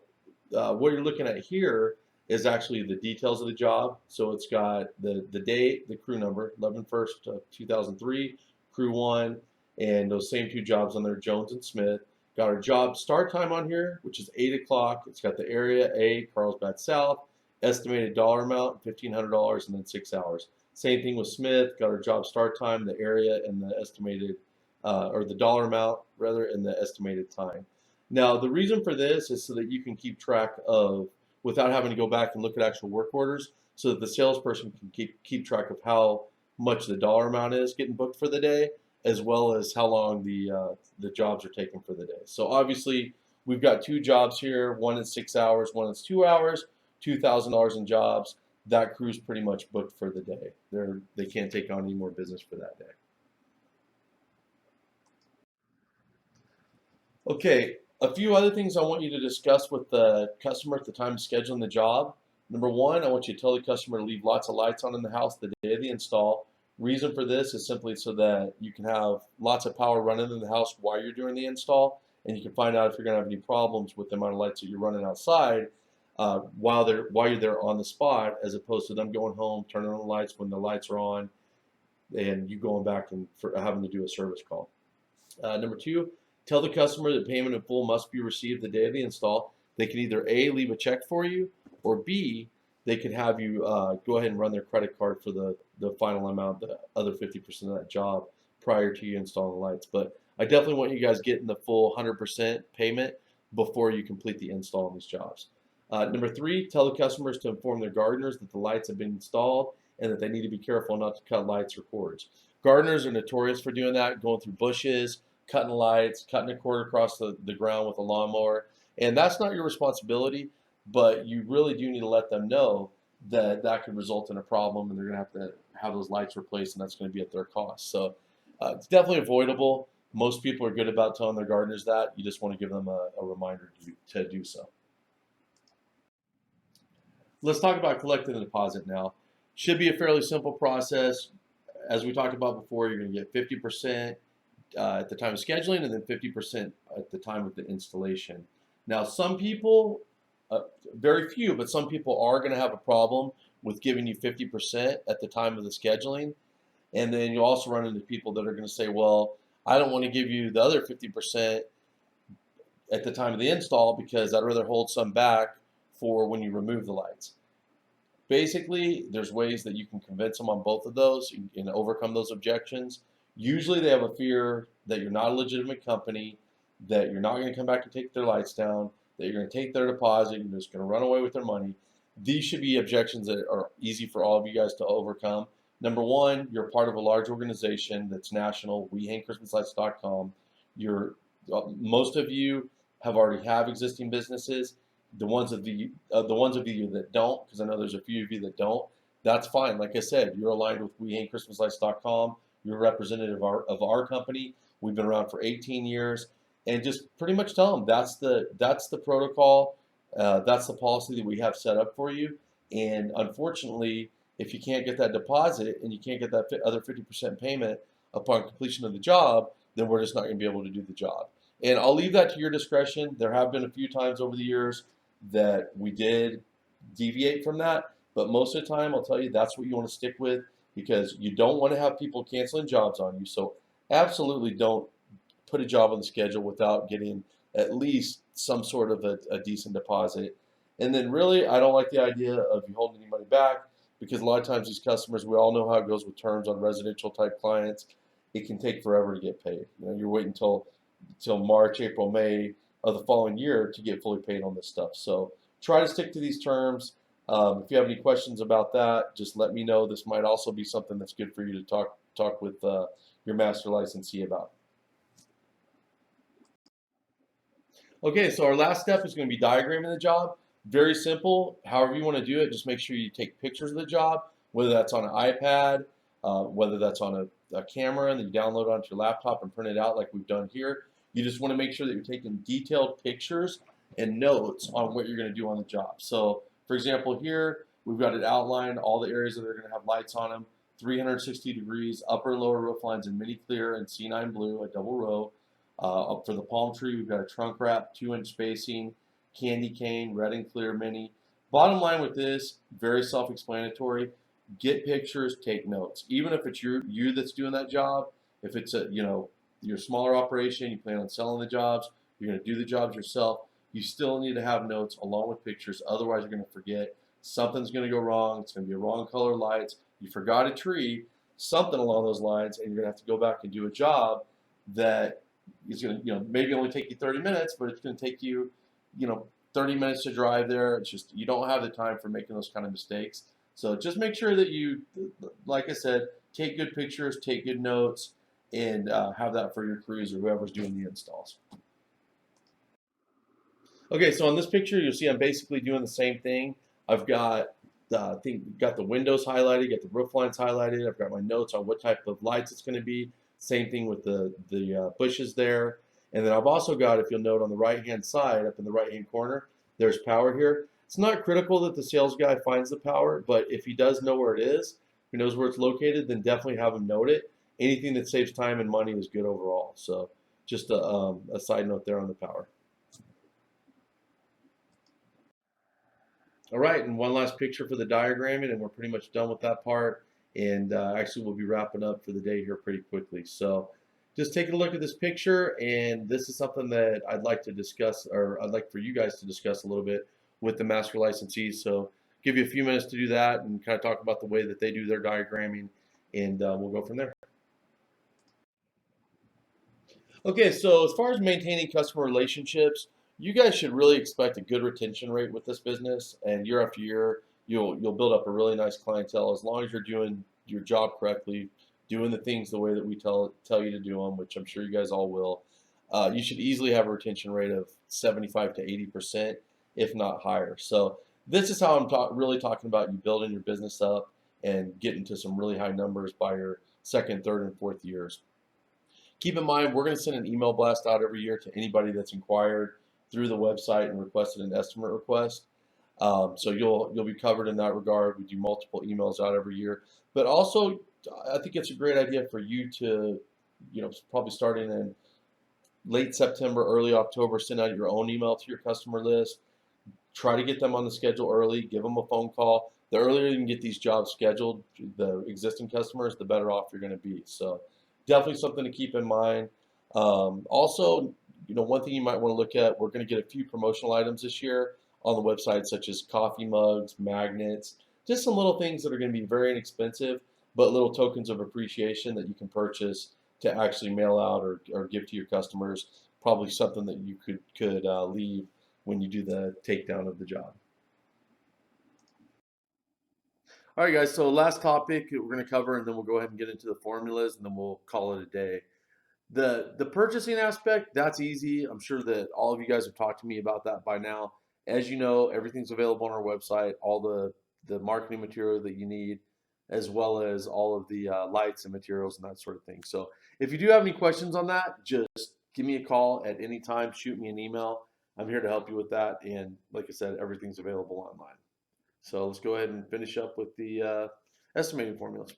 what you're looking at here is actually the details of the job. So it's got the date, the crew number, 11/1 of 2003, crew one, and those same two jobs on there, Jones and Smith. Got our job start time on here, which is 8 o'clock. It's got the area, A, Carlsbad South, estimated dollar amount, $1,500, and then 6 hours. Same thing with Smith, got our job start time, the area, and the estimated, or the dollar amount, rather, and the estimated time. Now, the reason for this is so that you can keep track of, without having to go back and look at actual work orders, so that the salesperson can keep track of how much the dollar amount is getting booked for the day, as well as how long the jobs are taking for the day. So obviously, we've got two jobs here. One is 6 hours, one is 2 hours, $2,000 in jobs. That crew's pretty much booked for the day. They can't take on any more business for that day. Okay, a few other things I want you to discuss with the customer at the time of scheduling the job. Number one, I want you to tell the customer to leave lots of lights on in the house the day of the install. Reason for this is simply so that you can have lots of power running in the house while you're doing the install, and you can find out if you're going to have any problems with the amount of lights that you're running outside while you're there on the spot, as opposed to them going home, turning on the lights when the lights are on, and you going back and having to do a service call. Number two, tell the customer that payment in full must be received the day of the install. They can either A, leave a check for you, or B, they could have you go ahead and run their credit card for the final amount, the other 50% of that job prior to you installing the lights. But I definitely want you guys getting the full 100% payment before you complete the install on these jobs. Number three, tell the customers to inform their gardeners that the lights have been installed and that they need to be careful not to cut lights or cords. Gardeners are notorious for doing that, going through bushes, cutting lights, cutting a cord across the ground with a lawnmower. And that's not your responsibility, but you really do need to let them know that that could result in a problem and they're going to have those lights replaced, and that's going to be at their cost. So it's definitely avoidable. Most people are good about telling their gardeners that. You just want to give them a reminder to do so. Let's talk about collecting the deposit now. Should be a fairly simple process. As we talked about before, you're going to get 50% at the time of scheduling and then 50% at the time of the installation. Now, some people, very few, but some people are going to have a problem with giving you 50% at the time of the scheduling. And then you also run into people that are going to say, well, I don't want to give you the other 50% at the time of the install because I'd rather hold some back for when you remove the lights. Basically, there's ways that you can convince them on both of those and overcome those objections. Usually they have a fear that you're not a legitimate company, that you're not going to come back and take their lights down, that you're going to take their deposit, you're just going to run away with their money. These should be objections that are easy for all of you guys to overcome. Number one, you're part of a large organization that's national, WeHangChristmasLights.com. Most of you already have existing businesses. The ones of you that don't, because I know there's a few of you that don't, that's fine. Like I said, you're aligned with WeHangChristmasLights.com. You're a representative of our company. We've been around for 18 years, and just pretty much tell them that's the protocol, that's the policy that we have set up for you. And unfortunately, if you can't get that deposit and you can't get that other 50% payment upon completion of the job, then we're just not going to be able to do the job. And I'll leave that to your discretion. There have been a few times over the years that we did deviate from that, but most of the time, I'll tell you, that's what you want to stick with, because you don't want to have people canceling jobs on you. So absolutely don't put a job on the schedule without getting at least some sort of a decent deposit. And then really, I don't like the idea of you holding any money back, because a lot of times these customers, we all know how it goes with terms on residential type clients. It can take forever to get paid. You're waiting until March, April, May of the following year to get fully paid on this stuff. So try to stick to these terms. If you have any questions about that, just let me know. This might also be something that's good for you to talk with your master licensee about. Okay, so our last step is going to be diagramming the job. Very simple. However you want to do it, just make sure you take pictures of the job, whether that's on an iPad, whether that's on a camera, and then you download it onto your laptop and print it out like we've done here. You just want to make sure that you're taking detailed pictures and notes on what you're going to do on the job. So, for example, here we've got it outlined, all the areas that are going to have lights on them. 360 degrees, upper and lower roof lines in mini clear and C9 blue, a double row. Up for the palm tree, we've got a trunk wrap, 2-inch spacing, candy cane, red and clear mini. Bottom line with this, very self-explanatory. Get pictures, take notes. Even if it's you that's doing that job, if it's a your smaller operation, you plan on selling the jobs, you're going to do the jobs yourself, you still need to have notes along with pictures. Otherwise, you're going to forget. Something's going to go wrong. It's going to be a wrong color lights. You forgot a tree, something along those lines, and you're going to have to go back and do a job that is going to, maybe only take you 30 minutes, but it's going to take you, 30 minutes to drive there. It's just, you don't have the time for making those kind of mistakes. So just make sure that you, like I said, take good pictures, take good notes, and have that for your crews or whoever's doing the installs. Okay, so on this picture, you'll see I'm basically doing the same thing. I've got got the windows highlighted, got the roof lines highlighted. I've got my notes on what type of lights it's going to be. Same thing with the bushes there. And then I've also got, if you'll note on the right-hand side, up in the right-hand corner, there's power here. It's not critical that the sales guy finds the power, but if he does know where it is, he knows where it's located, then definitely have him note it. Anything that saves time and money is good overall. So just a side note there on the power. All right, and one last picture for the diagramming, and we're pretty much done with that part. And actually, we'll be wrapping up for the day here pretty quickly. So just taking a look at this picture, and this is something that I'd like to discuss, or I'd like for you guys to discuss a little bit with the master licensees. So give you a few minutes to do that and kind of talk about the way that they do their diagramming, and we'll go from there. Okay, so as far as maintaining customer relationships, you guys should really expect a good retention rate with this business, and year after year, you'll build up a really nice clientele as long as you're doing your job correctly, doing the things the way that we tell you to do them, which I'm sure you guys all will. You should easily have a retention rate of 75 to 80%, if not higher. So this is how I'm really talking about you building your business up and getting to some really high numbers by your second, third, and fourth years. Keep in mind, we're going to send an email blast out every year to anybody that's inquired through the website and requested an estimate request. So you'll be covered in that regard. We do multiple emails out every year, but also I think it's a great idea for you to, probably starting in late September, early October, send out your own email to your customer list. Try to get them on the schedule early. Give them a phone call. The earlier you can get these jobs scheduled, the existing customers, the better off you're going to be. So definitely something to keep in mind. Also, one thing you might want to look at, we're going to get a few promotional items this year on the website, such as coffee mugs, magnets, just some little things that are going to be very inexpensive, but little tokens of appreciation that you can purchase to actually mail out or give to your customers. Probably something that you could leave when you do the takedown of the job. All right, guys, so last topic we're going to cover, and then we'll go ahead and get into the formulas, and then we'll call it a day. The purchasing aspect, that's easy. I'm sure that all of you guys have talked to me about that by now. As you know, everything's available on our website, all the marketing material that you need, as well as all of the lights and materials and that sort of thing. So if you do have any questions on that, just give me a call at any time, shoot me an email. I'm here to help you with that. And like I said, everything's available online. So let's go ahead and finish up with the estimating formulas.